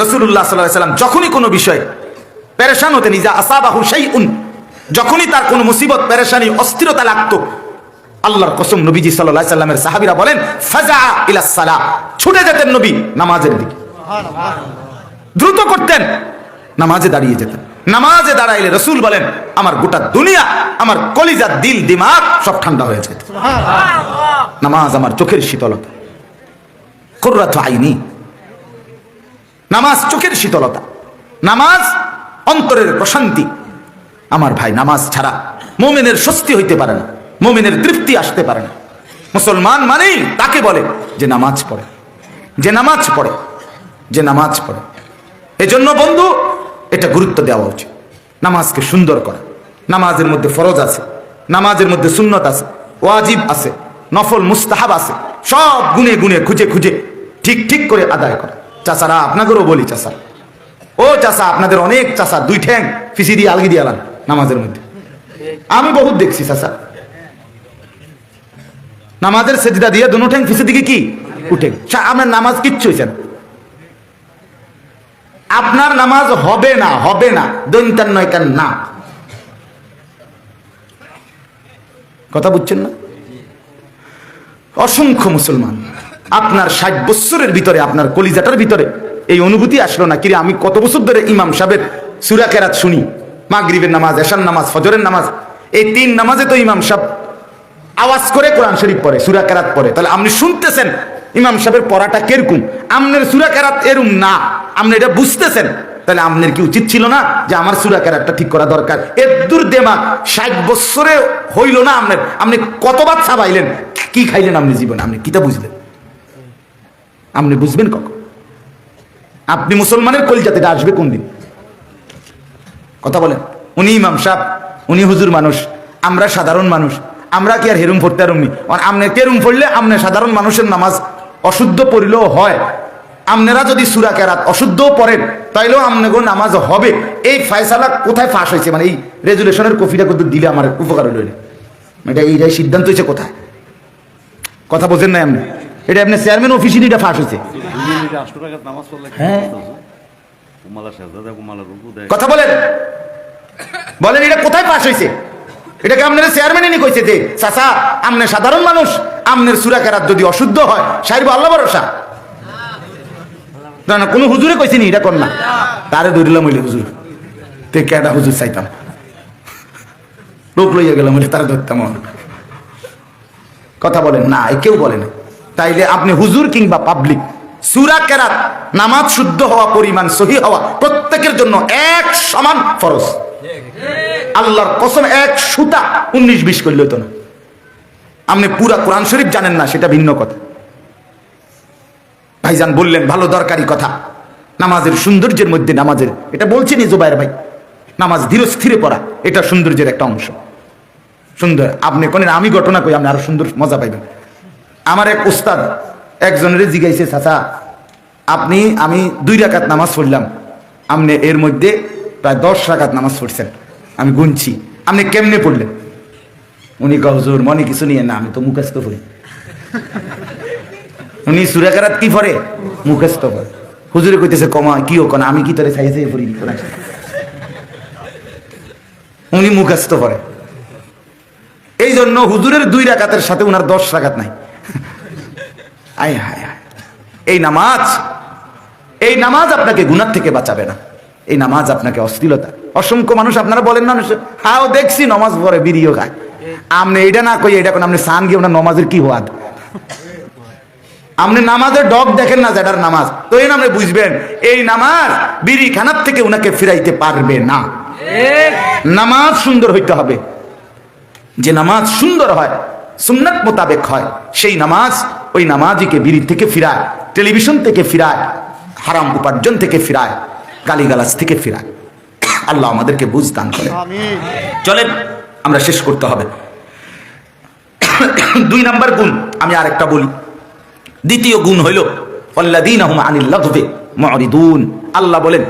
রাসূলুল্লাহ সাল্লাল্লাহু আলাইহি সাল্লাম যখনই কোনো বিষয় পেরেশান হতেন। ইজা আসাবাহু শাইউন, যখনই তার কোনো মুসিবত, পেরেশানি, অস্থিরতা লাগতো, আল্লাহর কসম নবীজি সাল্লাল্লাহু আলাইহি সাল্লামের সাহাবীরা বলেন ফাজা ইলা সালাহ, ছুটে যেতেন নবী নামাজের দিকে, দ্রুত করতেন, নামাজে দাঁড়িয়ে যেতেন। নামাজে দাঁড়াইলে রাসূল বলেন আমার গোটা দুনিয়া, আমার কলিজা, দিল, দিমাগ সব ঠান্ডা হয়ে যেত। নামাজ আমার চোখের শীতলতা, কুররাতু আইনি। নামাজ চোখের শীতলতা, নামাজ অন্তরের প্রশান্তি। আমার ভাই, নামাজ ছাড়া মুমিনের স্বস্তি হইতে পারে না, মুমিনের তৃপ্তি আসতে পারে না। মুসলমান মানেই তাকে বলে যে নামাজ পড়ে, যে নামাজ পড়ে, যে নামাজ পড়ে। এজন্য বন্ধু, এটা গুরুত্ব দেওয়া উচিত, নামাজকে সুন্দর করা। নামাজের মধ্যে ফরজ আছে, নামাজের মধ্যে সুন্নত আছে, ওয়াজিব আছে, নফল মুস্তাহাব আছে, সব গুনে গুনে খুঁজে খুঁজে ঠিক ঠিক করে আদায় করা। চাচারা, আপনাদেরও বলি, চাচা, ও চাচা, আপনাদের অনেক চাচা দুই ঠ্যাং ফিসি দিয়ে আলগি দিয়ে আলান নামাজের মধ্যে। আমি বহুত দেখছি চাচা নামাজের সেজদা দিয়ে দুনো ঠ্যাং ফিসি দিকে কি উঠে। আপনার নামাজ কিচ্ছু হয়েছে না, আপনার নামাজ হবে না, হবে না, দৈন্তান নয় কান না। কথা বুঝছেন না? অসংখ্য মুসলমান, আপনার 60 বছরের ভিতরে, আপনার কলিজাটার ভিতরে এই অনুভূতি আসলো না, কিরে আমি কত বছর ধরে ইমাম সাহেবের সূরা কেরাত শুনি, মাগরিবের নামাজ, এশার নামাজ, ফজরের নামাজ, এই 3 নামাজে তো ইমাম সাহেব আওয়াজ করে কোরআন শরীফ পড়ে, সূরা কেরাত পড়ে। তাহলে আপনি শুনতেছেন ইমাম সাহেবের পড়াটা কিরকম, আমনের সূরা কেরাত এরকম না, আপনি এটা বুঝতেছেন, তাহলে আপনার কি উচিত ছিল না যে আমার সূরা কেরাতটা ঠিক করা দরকার? এদ্দুর দেমাগ 60 বছরে হইল না আপনার, আপনি কতবার ছাবাইলেন, কি খাইলেন আপনি জীবনে, আপনি কিতা বুঝলেন? আপনি বুঝবেন কখন? আপনি মুসলমানের কলিজাতে এটা আসবে কোন দিন? কথা বলেন। উনি ইমাম সাহেব, উনি হুজুর মানুষ, আমরা সাধারণ মানুষ, আমরা কি আর হেরুম পড়তে পারুম? আপনি কেরুম পড়লে আপনি সাধারণ মানুষের নামাজ অশুদ্ধ পড়লেও হয়, আপনারা যদি সূরা কেরাত অশুদ্ধও পড়েন তাইলেও আপনাদের নামাজ হবে। এই ফয়সালা কোথায় ফাঁস হয়েছে? মানে এই রেজুলেশনের কপিটা কত দিলে আমার উপকার হইল, এটা এইটাই সিদ্ধান্ত হয়েছে কোথায়? কথা বোঝেন না আপনি? এটা আপনার চেয়ারম্যান অফিসে এটা ফাঁস হয়েছে। হ্যাঁ, কথা বলেন, বলেন এটা কোথায় পাস হয়েছে? এটাকে আপনার চেয়ারম্যানই কইছে যে চাচা আপনি সাধারণ মানুষ, আপনার সূরা কেরাত যদি অশুদ্ধ হয় সাইব আল্লাহ ভরসা না, কোন হুজুরে কইছে নি এটা কর না, তারে ধরিলাম হইলে হুজুর তে কেডা হুজুর চাইতাম, লোক লইয়া গেলাম তারা ধরতাম। কথা বলেন না, কেউ বলে না। তাইলে আপনি হুজুর কিংবা পাবলিক, সূরা কেরাত নামাজ শুদ্ধ হওয়া, পরিমাণ সহি হওয়া প্রত্যেকের জন্য এক সমান ফরজ। আল্লাহর কসম, এক সুতা 19-20 করলে হতো না। আপনি পুরা কোরআন শরীফ জানেন না, সেটা ভিন্ন কথা। ভাইজান বললেন ভালো দরকারি কথা, নামাজের সৌন্দর্যের মধ্যে, নামাজের এটা বলছেন জুবাইর ভাই, নামাজ ধীরে স্থিরে পড়া এটা সৌন্দর্যের একটা অংশ। সুন্দর, আপনি কোন আমি ঘটনা কই, আপনি আরো সুন্দর মজা পাইবেন। আমার এক উস্তাদ একজনের জিজ্ঞাসা, চাচা আপনি, আমি 2 রাকাত নামাজ পড়লাম, আপনি এর মধ্যে প্রায় 10 রাকাত নামাজ পড়ছেন, আমি গুনছি, আপনি কেমনে পড়লেন? উনি কয় হুজুর মনে কিছু নিয়ে না, আমি তো মুখস্থ পড়ি। উনি সূরা কেরাত কি পড়ে? মুখস্থ পড়ে। হুজুরে কইতেছে কমা কি ও কোন, আমি কি তোরে চাইছে পড়ি? উনি মুখস্থ পড়ে। এই জন্য হুজুরের 2 রাকাতের সাথে উনার 10 রাকাত নাই। আয় হায় হায়, এই নামাজ আপনাকে গুনাহ থেকে বাঁচাবে না, এই নামাজ আপনাকে অশ্লীলতা। অসংখ্য মানুষ আপনারা বলেন না, হ্যাঁ দেখছি নামাজ পড়ে বিড়িও খায়, আপনি এইটা না কই এটা কোন, আপনি সান গিয়ে ওনার নামাজের কি হওয়াদ? আপনি নামাজের ডগ দেখেন না যেটার নামাজ, তো এই নামে বুঝবেন এই নামাজ বিড়ি খানার থেকে উনাকে ফিরাইতে পারবে না। নামাজ সুন্দর হইতে হবে, যে নামাজ সুন্দর হয়, সুন্নাত মোতাবেক হয়, সেই নামাজ, ওই নামাজিকে বিড়ি থেকে ফিরায়, টেলিভিশন থেকে ফিরায়, হারাম উপার্জন থেকে ফিরায়, গালিগালাজ থেকে ফিরায়। আল্লাহ আমাদেরকে বুঝ দান করে। চলেন আমরা শেষ করতে হবে। 2 নাম্বার গুণ আমি আরেকটা বলি। দ্বিতীয় গুণ হইল আল্লাযীনা হুম আনিল লাগবি মুরিদুন। আল্লাহ বলেন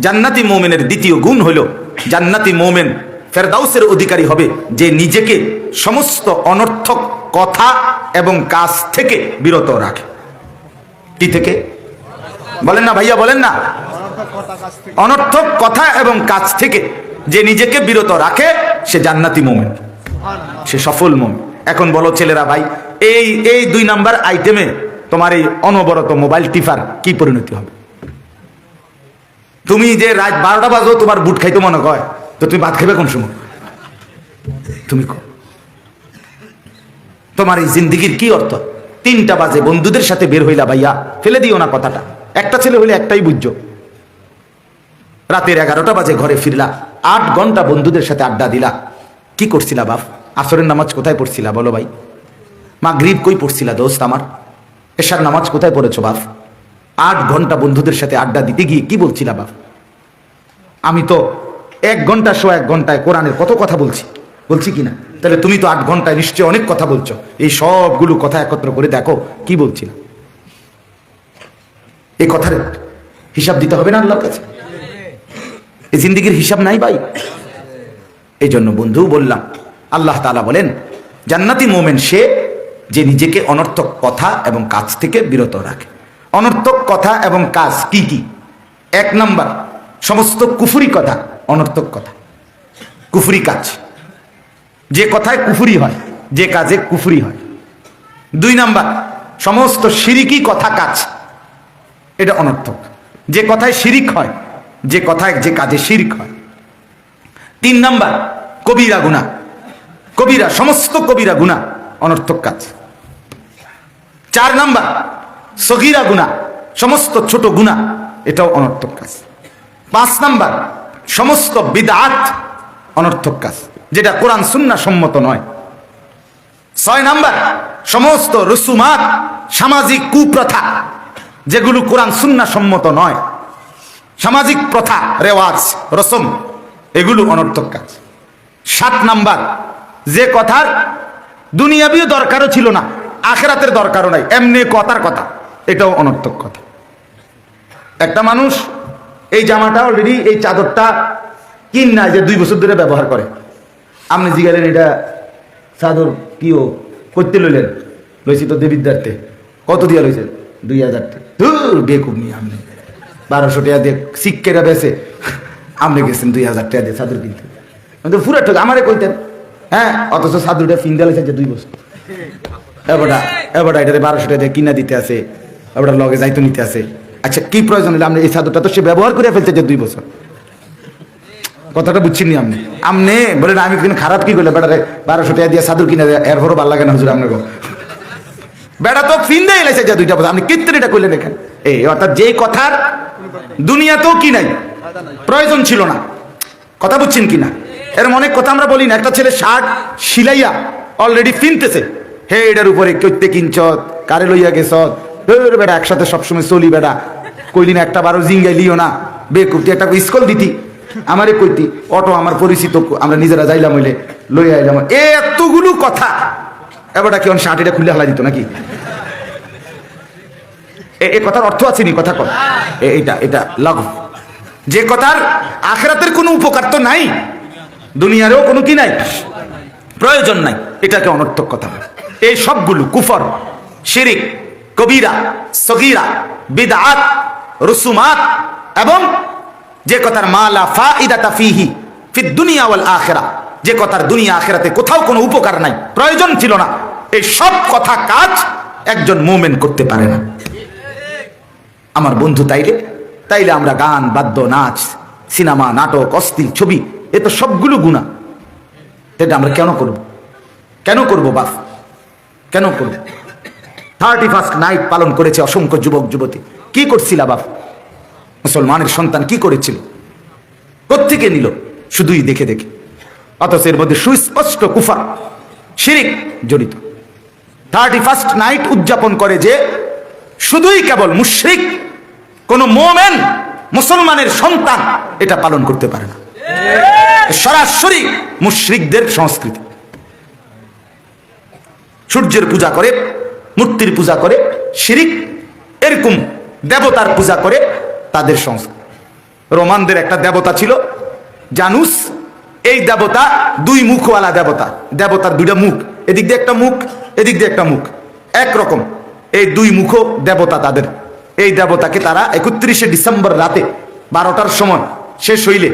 জান্নাতি মুমিনের দ্বিতীয় গুণ হইল, জান্নাতি মুমিন ফেরদাউসের অধিকারী হবে যে নিজেকে সমস্ত অনর্থক কথা এবং কাজ থেকে বিরত রাখে। কি থেকে? বলেন না ভাইয়া, বলেন না। অনর্থক কথা এবং কাজ থেকে যে নিজেকে বিরত রাখে সে জান্নাতি মুমিন, সে সফল মুমিন। এখন বলো ছেলেরা ভাই, এই 2 নাম্বার আইটেমে তোমার এই অনবরত মোবাইল টিফার কি পরিণতি হবে? তুমি যে রাত 12টা বাজো তোমার বুট খাইতে মনে হয়, তো তুমি ভাত খাবে কোন সময়? তুমি তোমার এই জিন্দিগির কি অর্থ? 3টা বাজে বন্ধুদের সাথে বের হইলা, ভাইয়া ফেলে দিও না কথাটা। একটা ছেলে হইলে একটাই বুঝছো, রাতের 11টা বাজে ঘরে ফিরলা, 8 ঘন্টা বন্ধুদের সাথে আড্ডা দিলা। কি করছিলা বাপ? আসরের নামাজ কোথায় পড়ছিলা বলো ভাই? মাগরিব কই পড়ছিলা দোস্ত আমার? এশার নামাজ কোথায় পড়েছো বাপ? 8 ঘন্টা বন্ধুদের সাথে আড্ডা দিতে গিয়ে কি বলছিলা বাপ? আমি তো 1 ঘন্টা 1 ঘন্টায় কোরআনের কত কথা বলছি কিনা? তাহলে তুমি তো 8 ঘন্টায় নিশ্চয় অনেক কথা বলছো। এই সবগুলো কথা একত্র করে দেখো কি বলছিলাম। এই কথার হিসাব দিতে হবে না আল্লাহর কাছে? এই জিন্দিগির হিসাব নাই ভাই। এই জন্য বন্ধু বললাম, আল্লাহ তাআলা বলেন জান্নাতি মোমেন সে যে নিজেকে অনর্থক কথা এবং কাজ থেকে বিরত রাখে। অনর্থক কথা এবং কাজ কি কি? 1 নাম্বার, সমস্ত কুফরি কথা, অনর্থক কথা, কুফরি কাজ, যে কথায় কুফরি হয়, যে কাজে কুফরি হয়। 2 নাম্বার, সমস্ত শিরিকি কথা কাজ, এটা অনর্থক, যে কথায় শিরিক হয়, যে কথায় যে কাজে শিরিক হয়। 3 নাম্বার, কবিরা গুনাহ, কবিরা, সমস্ত কবিরা গুনাহ অনর্থক কাজ। 4 নাম্বার, সগীরা গুনাহ, সমস্ত ছোট গুনাহ, এটাও অনর্থক কাজ। 5 নাম্বার, সমস্ত বিদআত অনর্থক কাজ, যেটা কোরআন সুন্নাহ সম্মত নয়। 6 নাম্বার, সমস্ত রসুমাত, সামাজিক কুপ্রথা, যেগুলো কোরআন সুন্নাহ সম্মত নয়, সামাজিক প্রথা, রেওয়াজ, রসম, এগুলো অনর্থক কাজ। 7 নাম্বার, যে কথার দুনিয়াবিও দরকারও ছিল না, আখিরাতের দরকারও নাই, এমনি কথার কথা, এটাও অনর্থক কথা। একটা মানুষ এই জামাটা অলরেডি, এই চাদরটা কিনা যে 2 বছর ধরে ব্যবহার করে, আপনি জিগালেন এটা চাদর কি ও করতে লইলেন? লইছি তো দেবিদ্যার্থে। কত দিয়া লইছেন? 2000 টাকা। বেকুব নিয়ে আপনি 1200 টাকা দিয়ে শিক্ষেরা বেছে আপনি গেছেন 2000 টাকা দিয়ে চাদর কিনতে। আমি তো পুরা ঠক আমারে কইতেন, হ্যাঁ, অথচ চাদরটা ফিন্দা লাইছে যে 2 বছর। এবার এটা 1200 টাকা দিয়ে কিনা দিতে আছে, এবার লগে যাইতো নিতে আছে। আচ্ছা কি প্রয়োজন হলে আপনি এই চাদরটা তো সে ব্যবহার করে ফেলছে যে 2 বছর। কথাটা বুঝছেন নি আপনি? আপনি বলেন আমি কিন্তু খারাপ কি করলে বেটারে 1200 টাকা দিয়ে চাদর কিনা দেয়, এরপরও ভালো লাগে না হুজুর আপনাকে। বেটা তো ফিন্দাই লাইছে যে 2টা বছর, আপনি কীর্তন এটা করলেন এখানে। এই অর্থাৎ যেই কথার দুনিয়াতেও কি নাই, প্রয়োজন ছিল না। কথা বুঝছেন কিনা? এরকম অনেক কথা আমরা বলি না। একটা ছেলে শার্ট সিলাইয়া অলরেডি কিনতেছে, হে এটার উপরে কইতে কিনছ, কারে লইয়া গেছ, বেটা একসাথে সবসময় চলি, বেটা কইলি না একটা 12 জিঙ্গাই লিও না, বেকুটি একটা স্কুল দিতি, আমারে কইতি, অটো আমার পরিচিত, আমরা নিজেরা যাইলাম হইলে লইয়া আইলাম, এতগুলো কথা। এবারটা কি শার্ট এটা খুলে হালা দিত নাকি? এই কথার অর্থ আছে নি? কথা কর, এটা লাগু, যে কথার আখিরাতের কোনো উপকার তো নাই, দুনিয়ারও কোনো কি নাই, প্রয়োজন নাই, এটাকে অনর্থক কথা। এই সবগুলো কুফর, শিরিক, কবিরা, সগীরা, বিদআত, রুসুমাত, এবং যে কথার মালা ফাইদাতা ফিহি ফিদ দুনিয়া ওয়াল আখিরা, যে কথার দুনিয়া আখিরাতে কোথাও কোনো উপকার নাই, প্রয়োজন ছিল না, এই সব কথা একজন মুমিন করতে পারে না। আমার বন্ধু, তাইলে আমরা গান, বাদ্য, নাচ, সিনেমা, নাটক, অশ্লীল ছবি, এ তো সবগুলো গুনাহ। এটা আমরা কেন করব বাপ? কেন করব? 31st নাইট পালন করেছে অসংখ্য যুবক যুবতী। কি করছিল বাপ? মুসলমানের সন্তান কি করেছিল? কোত্থেকে নিল? শুধুই দেখে দেখে। অথচ এর মধ্যে সুস্পষ্ট কুফর, শিরিক জড়িত। 31st নাইট উদযাপন করে যে শুধুই কেবল মুশরিক, কোন মুমিন মুসলমানের সন্তান এটা পালন করতে পারে না। সরাসরি মুশরিকদের সংস্কৃতি। সূর্যের পূজা করে, মূর্তির পূজা করে, শিরিক, এরকম দেবতার পূজা করে তাদের সংস্কৃতি। রোমানদের একটা দেবতা ছিল জানুস। এই দেবতা 2 মুখওয়ালা দেবতা, দেবতার 2টা মুখ, এদিক দিয়ে একটা মুখ, এদিক দিয়ে একটা মুখ, একরকম। এই 2 মুখ দেবতা তাদের, এই দেবতাকে তারা 31শে ডিসেম্বর রাতে 12টার সময় শেষ হইলে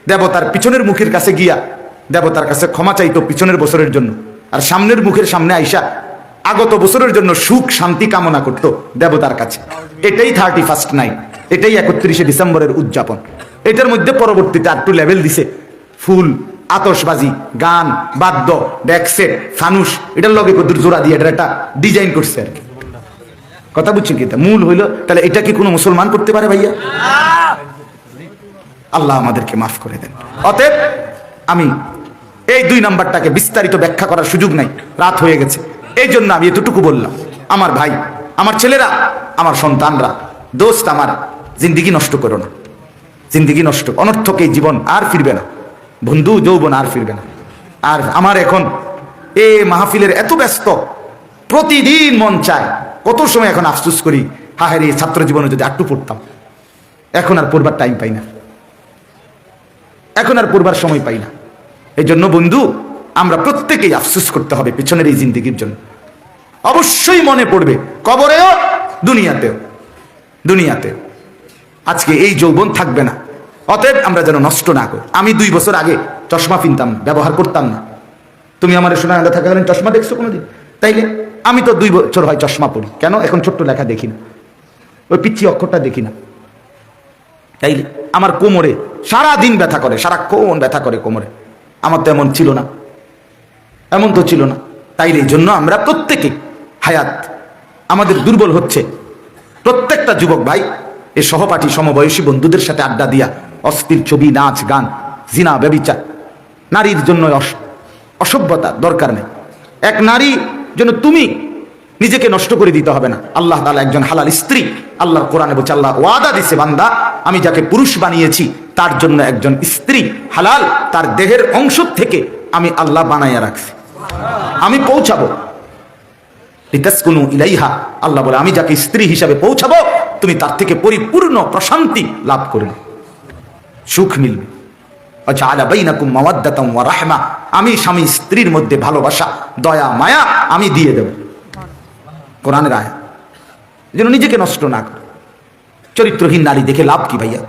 দেবতার পিছনের মুখের কাছে গিয়া দেবতার কাছে ক্ষমা চাইতো পিছনের বছরের জন্য, আর সামনের মুখের সামনে আইসা আগত বছরের জন্য সুখ শান্তি কামনা করতো দেবতার কাছে। এটাই 31st নাইট, এটাই 31শে ডিসেম্বরের উদযাপন। এটার মধ্যে পরবর্তীতে আরেকটু লেভেল দিছে, ফুল, আতশবাজি, গান, বাদ্য, ডেকসেট, ফানুস, এটার লগে কদ্দুর জোড়া দিয়ে এটা একটা ডিজাইন করছে আর কি। কথা বুঝছেন কি? মূল হইল তাহলে এটা কি কোনো মুসলমান করতে পারে ভাইয়া? আল্লাহ আমাদেরকে মাফ করে দেন। অতএব আমি এই 2 নাম্বারটাকে বিস্তারিত ব্যাখ্যা করার সুযোগ নাই, রাত হয়ে গেছে, এই জন্য আমি এতটুকু বললাম। আমার ভাই, আমার ছেলেরা, আমার সন্তানরা, দোস্ত আমার, জিন্দিগি নষ্ট করো না। জিন্দিগি নষ্ট, অনর্থক এই জীবন আর ফিরবে না, বন্ধু যৌবন আর ফিরবে না। আর আমার এখন এই মাহফিলের এত ব্যস্ত, প্রতিদিন মন চায়, কত সময় এখন আফসোস করি, হায় রে ছাত্র জীবনে যদি একটু পড়তাম। এখন আর পড়বার টাইম পাই না, এখন আর পড়বার সময় পাই না। এই জন্য বন্ধু, আমরা প্রত্যেকেই আফসোস করতে হবে পিছনের এই জিন্দিগির জন্য। অবশ্যই মনে পড়বে, কবরেও দুনিয়াতেও। দুনিয়াতেও আজকে এই যৌবন থাকবে না, অতএব আমরা যেন নষ্ট না করি। আমি 2 বছর আগে চশমা কিনতাম, ব্যবহার করতাম না। তুমি আমার শোনা আলাদা থাকাকালীন চশমা দেখছো কোনোদিন? তাইলে আমি তো 2 বছর হয় চশমা পড়ি। কেন? এখন ছোট্ট লেখা দেখি না, ওই পিচ্ছি অক্ষরটা দেখি না। তাইলে আমার কোমরে সারা দিন ব্যথা করে, সারাক্ষণ ব্যথা করে কোমরে। আমার তো এমন ছিল না, এমন তো ছিল না। তাইলে এই জন্য আমরা প্রত্যেকে হায়াত আমাদের দুর্বল হচ্ছে। প্রত্যেকটা যুবক ভাই এ সহপাঠী সমবয়সী বন্ধুদের সাথে আড্ডা দিয়া অস্থির ছবি, নাচ, গান, জিনা, ব্যভিচার, নারীর জন্য অসভ্যতা দরকার নেই। এক নারী জন্য তুমি নিজেকে নষ্ট করে দিতে হবে না। আল্লাহ তাআলা একজন হালাল স্ত্রী, আল্লাহর কোরআনে বলছে, আল্লাহ ওয়াদা দিছে, বান্দা আমি যাকে পুরুষ বানিয়েছি তার জন্য একজন স্ত্রী হালাল, তার দেহের অংশ থেকে আমি আল্লাহ বানাইয়া রাখছি, আমি পৌঁছাবো। লিতাসকুনু ইলাইহা, আল্লাহ বলে আমি যাকে স্ত্রী হিসাবে পৌঁছাবো তুমি তার থেকে পরিপূর্ণ প্রশান্তি লাভ করবে, সুখ মিলবে। ওয়াজআলা বাইনাকুম মাওয়াদ্দাতাম ওয়া রাহমা, আমি স্বামী স্ত্রীর মধ্যে ভালোবাসা, দয়া, মায়া আমি দিয়ে দেব। কোরআনের আয়াত। যেন নিজেকে নষ্ট না করে। চরিত্রহীন নারী দেখে লাভ কি ভাইয়া?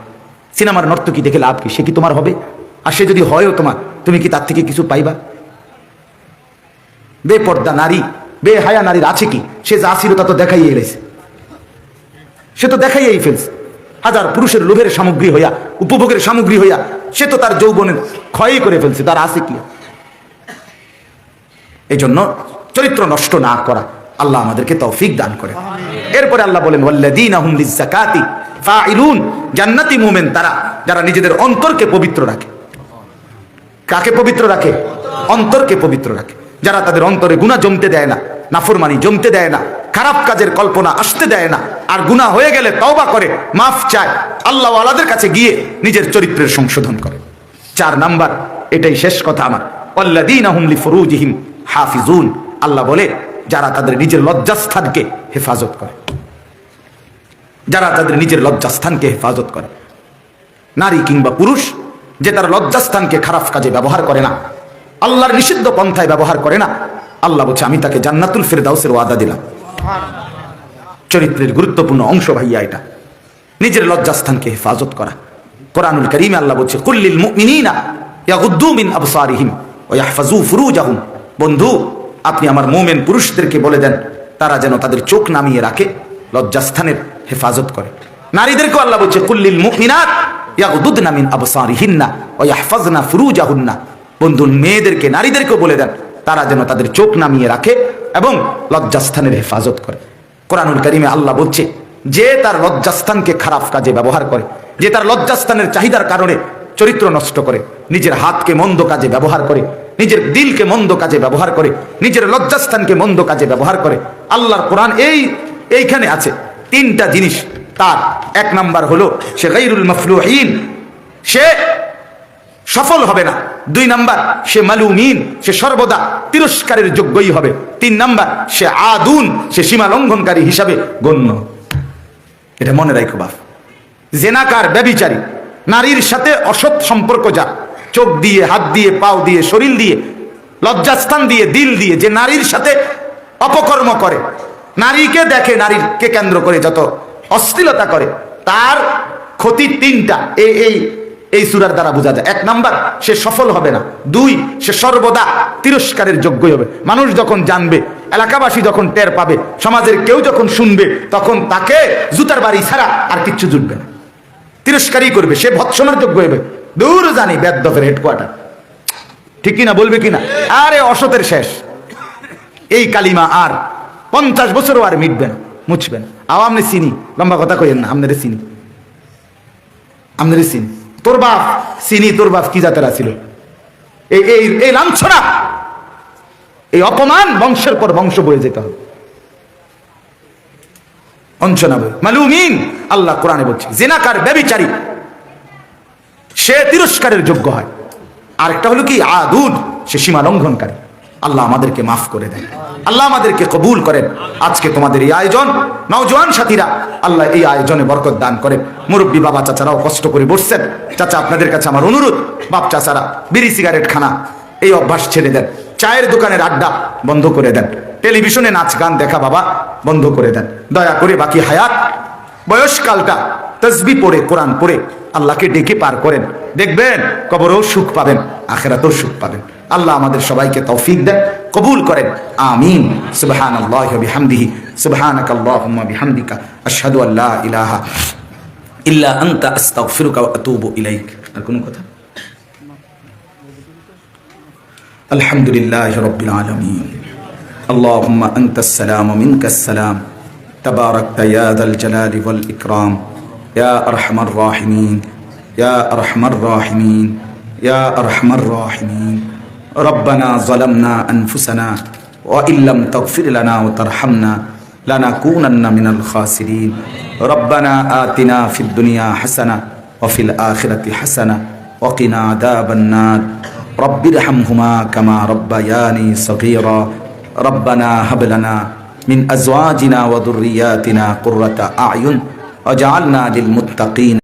সিনেমার নর্তকী দেখে লাভ কি? সে কি তোমার হবে? আর সে যদি হয়ও তোমার, তুমি কি তার থেকে কিছু পাইবা? বেপর্দা নারী, বেহায়া নারীর আছে কি? সে যা ছিল তা তো দেখাইয়ে এলেছে, সে তো দেখাইয়াই ফেলছে। হাজার পুরুষের লোভের সামগ্রী হইয়া, উপভোগের সামগ্রী হইয়া সে তো তার যৌবনের ক্ষয়ই করে ফেলছে, তার আছে কি? এই জন্য চরিত্র নষ্ট না করা, আল্লাহ আমাদেরকে তৌফিক দান করে। এরপরে আল্লাহ বলেন, ওয়াল্লাযীনা হুম লিয-যাকাতি ফাইলুন, জান্নাতি মুমিন তারা যারা নিজেদের অন্তরকে পবিত্র রাখে। কাকে পবিত্র রাখে? অন্তরকে পবিত্র রাখে। যারা তাদের অন্তরে গুনাহ জমতে দেয় না, নাফরমানি জমতে দেয় না, খারাপ কাজের কল্পনা আসতে দেয় না, আর গুনাহ হয়ে গেলে তওবা করে মাফ চায়, আল্লাহ ওয়ালাদের কাছে গিয়ে নিজের চরিত্রের সংশোধন করে। 4 নাম্বার, এটাই শেষ কথা আমার, ওয়াল্লাযীনা হুম লিফুরুজিহিম হাফিজুন, আল্লাহ বলে যারা তাদের নিজের লজ্জাস্থানকে হেফাজত করে। যারা তাদের নিজের লজ্জাস্থানকে হেফাজত করে, নারী কিংবা পুরুষ, যে তার লজ্জাস্থানকে খারাপ কাজে ব্যবহার করে না, আল্লাহর নিষিদ্ধ পন্থায় ব্যবহার করে না, আল্লাহ বলছে আমি তাকে জান্নাতুল ফিরদাউসের ওয়াদা দিলাম। চরিত্রের গুরুত্বপূর্ণ অংশ ভাইয়া এটা, নিজের লজ্জাস্থানকে হেফাজত করা। কোরআনুল কারীমে আল্লাহ বলছে, কুল্লিল মুমিনিনা ইয়াগুদ্দু মিন আবসারিহিম ওয়া ইয়াহফাজু ফুরুজাহুম, বন্ধু আপনি আমার মুমিন পুরুষদেরকে বলে দেন তারা যেন তাদের চোখ নামিয়ে রাখে, লজ্জাস্থানের হেফাজত করে। নারীদেরকেও আল্লাহ বলছে, কুল্লিল মুমিনাত ইয়াগুদ্দুনা মিন আবসারিহিন্না ওয়া ইয়াহফাজনা ফুরুজাহুন্না, বন্ধু মেয়েদেরকে, নারীদেরকেও বলে দেন তারা যেন তাদের চোখ নামিয়ে রাখে এবং লজ্জাস্থানের হেফাজত করে। কোরআনুল কারীমে আল্লাহ বলছে, যে তার লজ্জাস্থানকে খারাপ কাজে ব্যবহার করে, যে তার লজ্জাস্থানের চাহিদার কারণে চরিত্র নষ্ট করে, নিজের হাতকে মন্দ কাজে ব্যবহার করে, নিজের দিলকে মন্দ কাজে ব্যবহার করে, নিজের লজ্জাস্থানকে মন্দ কাজে ব্যবহার করে, আল্লাহর কোরআন এইখানে আছে 3টা জিনিস তার। 1 নাম্বার হলো সে গায়রুল মাফলুহিন, সে সফল হবে না। 2 নাম্বার সে মালুমিন, সে সর্বদা তিরস্কারের যোগ্যই হবে। 3 নাম্বার সে আদুন, সে সীমা লঙ্ঘনকারী হিসাবে গণ্য। এটা মনে রাখো বাপ। জেনাকার, ব্যভিচারী, নারীর সাথে অসৎ সম্পর্ক, যা চোখ দিয়ে, হাত দিয়ে, পাও দিয়ে, শরীর দিয়ে, লজ্জাস্থান দিয়ে, দিল দিয়ে, যে নারীর সাথে অপকর্ম করে, নারীকে দেখে, নারীকে কেন্দ্র করে যত অশ্লীলতা করে, তার ক্ষতি তিনটা এই সূরার দ্বারা বোঝা যায়। 1 নাম্বার, সে সফল হবে না। 2, সে সর্বদা তিরস্কারের যোগ্য হবে। মানুষ যখন জানবে, এলাকাবাসী যখন টের পাবে, সমাজের কেউ যখন শুনবে, তখন তাকে জুতার বাড়ি ছাড়া আর কিচ্ছু জুটবে না, তিরস্কারই করবে, সে ভৎসনার যোগ্য হবে। দূর জানি বেদফের হেডকোয়ার্টার, ঠিক কিনা বলবে কিনা? আরে অসতের শেষ। এই কালিমা আর 50 বছরও আর মিটবে না, মুছবে না। আমনে চিনি, লম্বা কথা কইেন না, আপনারে চিনি, আপনারে চিনি। তোর বাপ চিনি, তোর বাপ কি জাতের ছিল? এই লাঞ্ছনা, এই অপমান বংশের পর বংশ বয়ে যেতে হবে। অঞ্চনা বই মালুমিন, আল্লাহ কোরআনে বলছে জিনাকার, ব্যভিচারী, সে তিরস্কারের যোগ্য হয়। আরেকটা হলো কি, আদুদ, সে সীমা লঙ্ঘনকারী। আল্লাহ আমাদেরকে মাফ করে দেন, আল্লাহ আমাদেরকে কবুল করেন। আজকে তোমাদের এই আয়োজন, নওজোয়ান সাথীরা, আল্লাহ এই আয়োজনে বরকত দান করেন। মুরব্বী বাবা চাচারাও কষ্ট করে বসছেন। চাচা, আপনাদের কাছে আমার অনুরোধ, বাপ চাচারা বিড়ি সিগারেট খানা এই অভ্যাস ছেড়ে দেন, চায়ের দোকানের আড্ডা বন্ধ করে দেন, টেলিভিশনে নাচ গান দেখা বাবা বন্ধ করে দেন। দয়া করে বাকি হায়াত, বয়সকালটা তসবিহ পড়ে, কোরআন পড়ে আল্লাহকে ডেকে পার করেন। দেখবেন কবরেও সুখ পাবেন, আখিরাতেও সুখ পাবেন। আল্লাহ আমাদের সবাইকে তৌফিক দেন, কবুল করেন। আমিন। সুবহানাল্লাহি ওয়া বিহামদিহি, সুবহানাকাল্লাহুম্মা বিহামদিকা, আশহাদু আল্লা ইলাহা ইল্লা আনতা, আস্তাগফিরুকা ওয়া আতুবু ইলাইক। আর কোন কথা? আলহামদুলিল্লাহি রাব্বিল আলামিন। আল্লাহুম্মা আনতাস সালাম ওয়া মিনকাস সালাম, তাবারাকতা ইয়া যাল জালালি ওয়াল ইকরাম, ইয়া আরহামার রাহিমিন, ইয়া আরহামার রাহিমিন, ইয়া আরহামার রাহিমিন। ربنا ظلمنا أنفسنا وإن لم تغفر لنا وترحمنا لنكونن من الخاسرين. ربنا آتنا في الدنيا حسنة وفي الآخرة حسنة وقنا عذاب النار. رب ارحمهما كما ربياني صغيرا. ربنا هب لنا من أزواجنا وذرياتنا قرة أعين واجعلنا للمتقين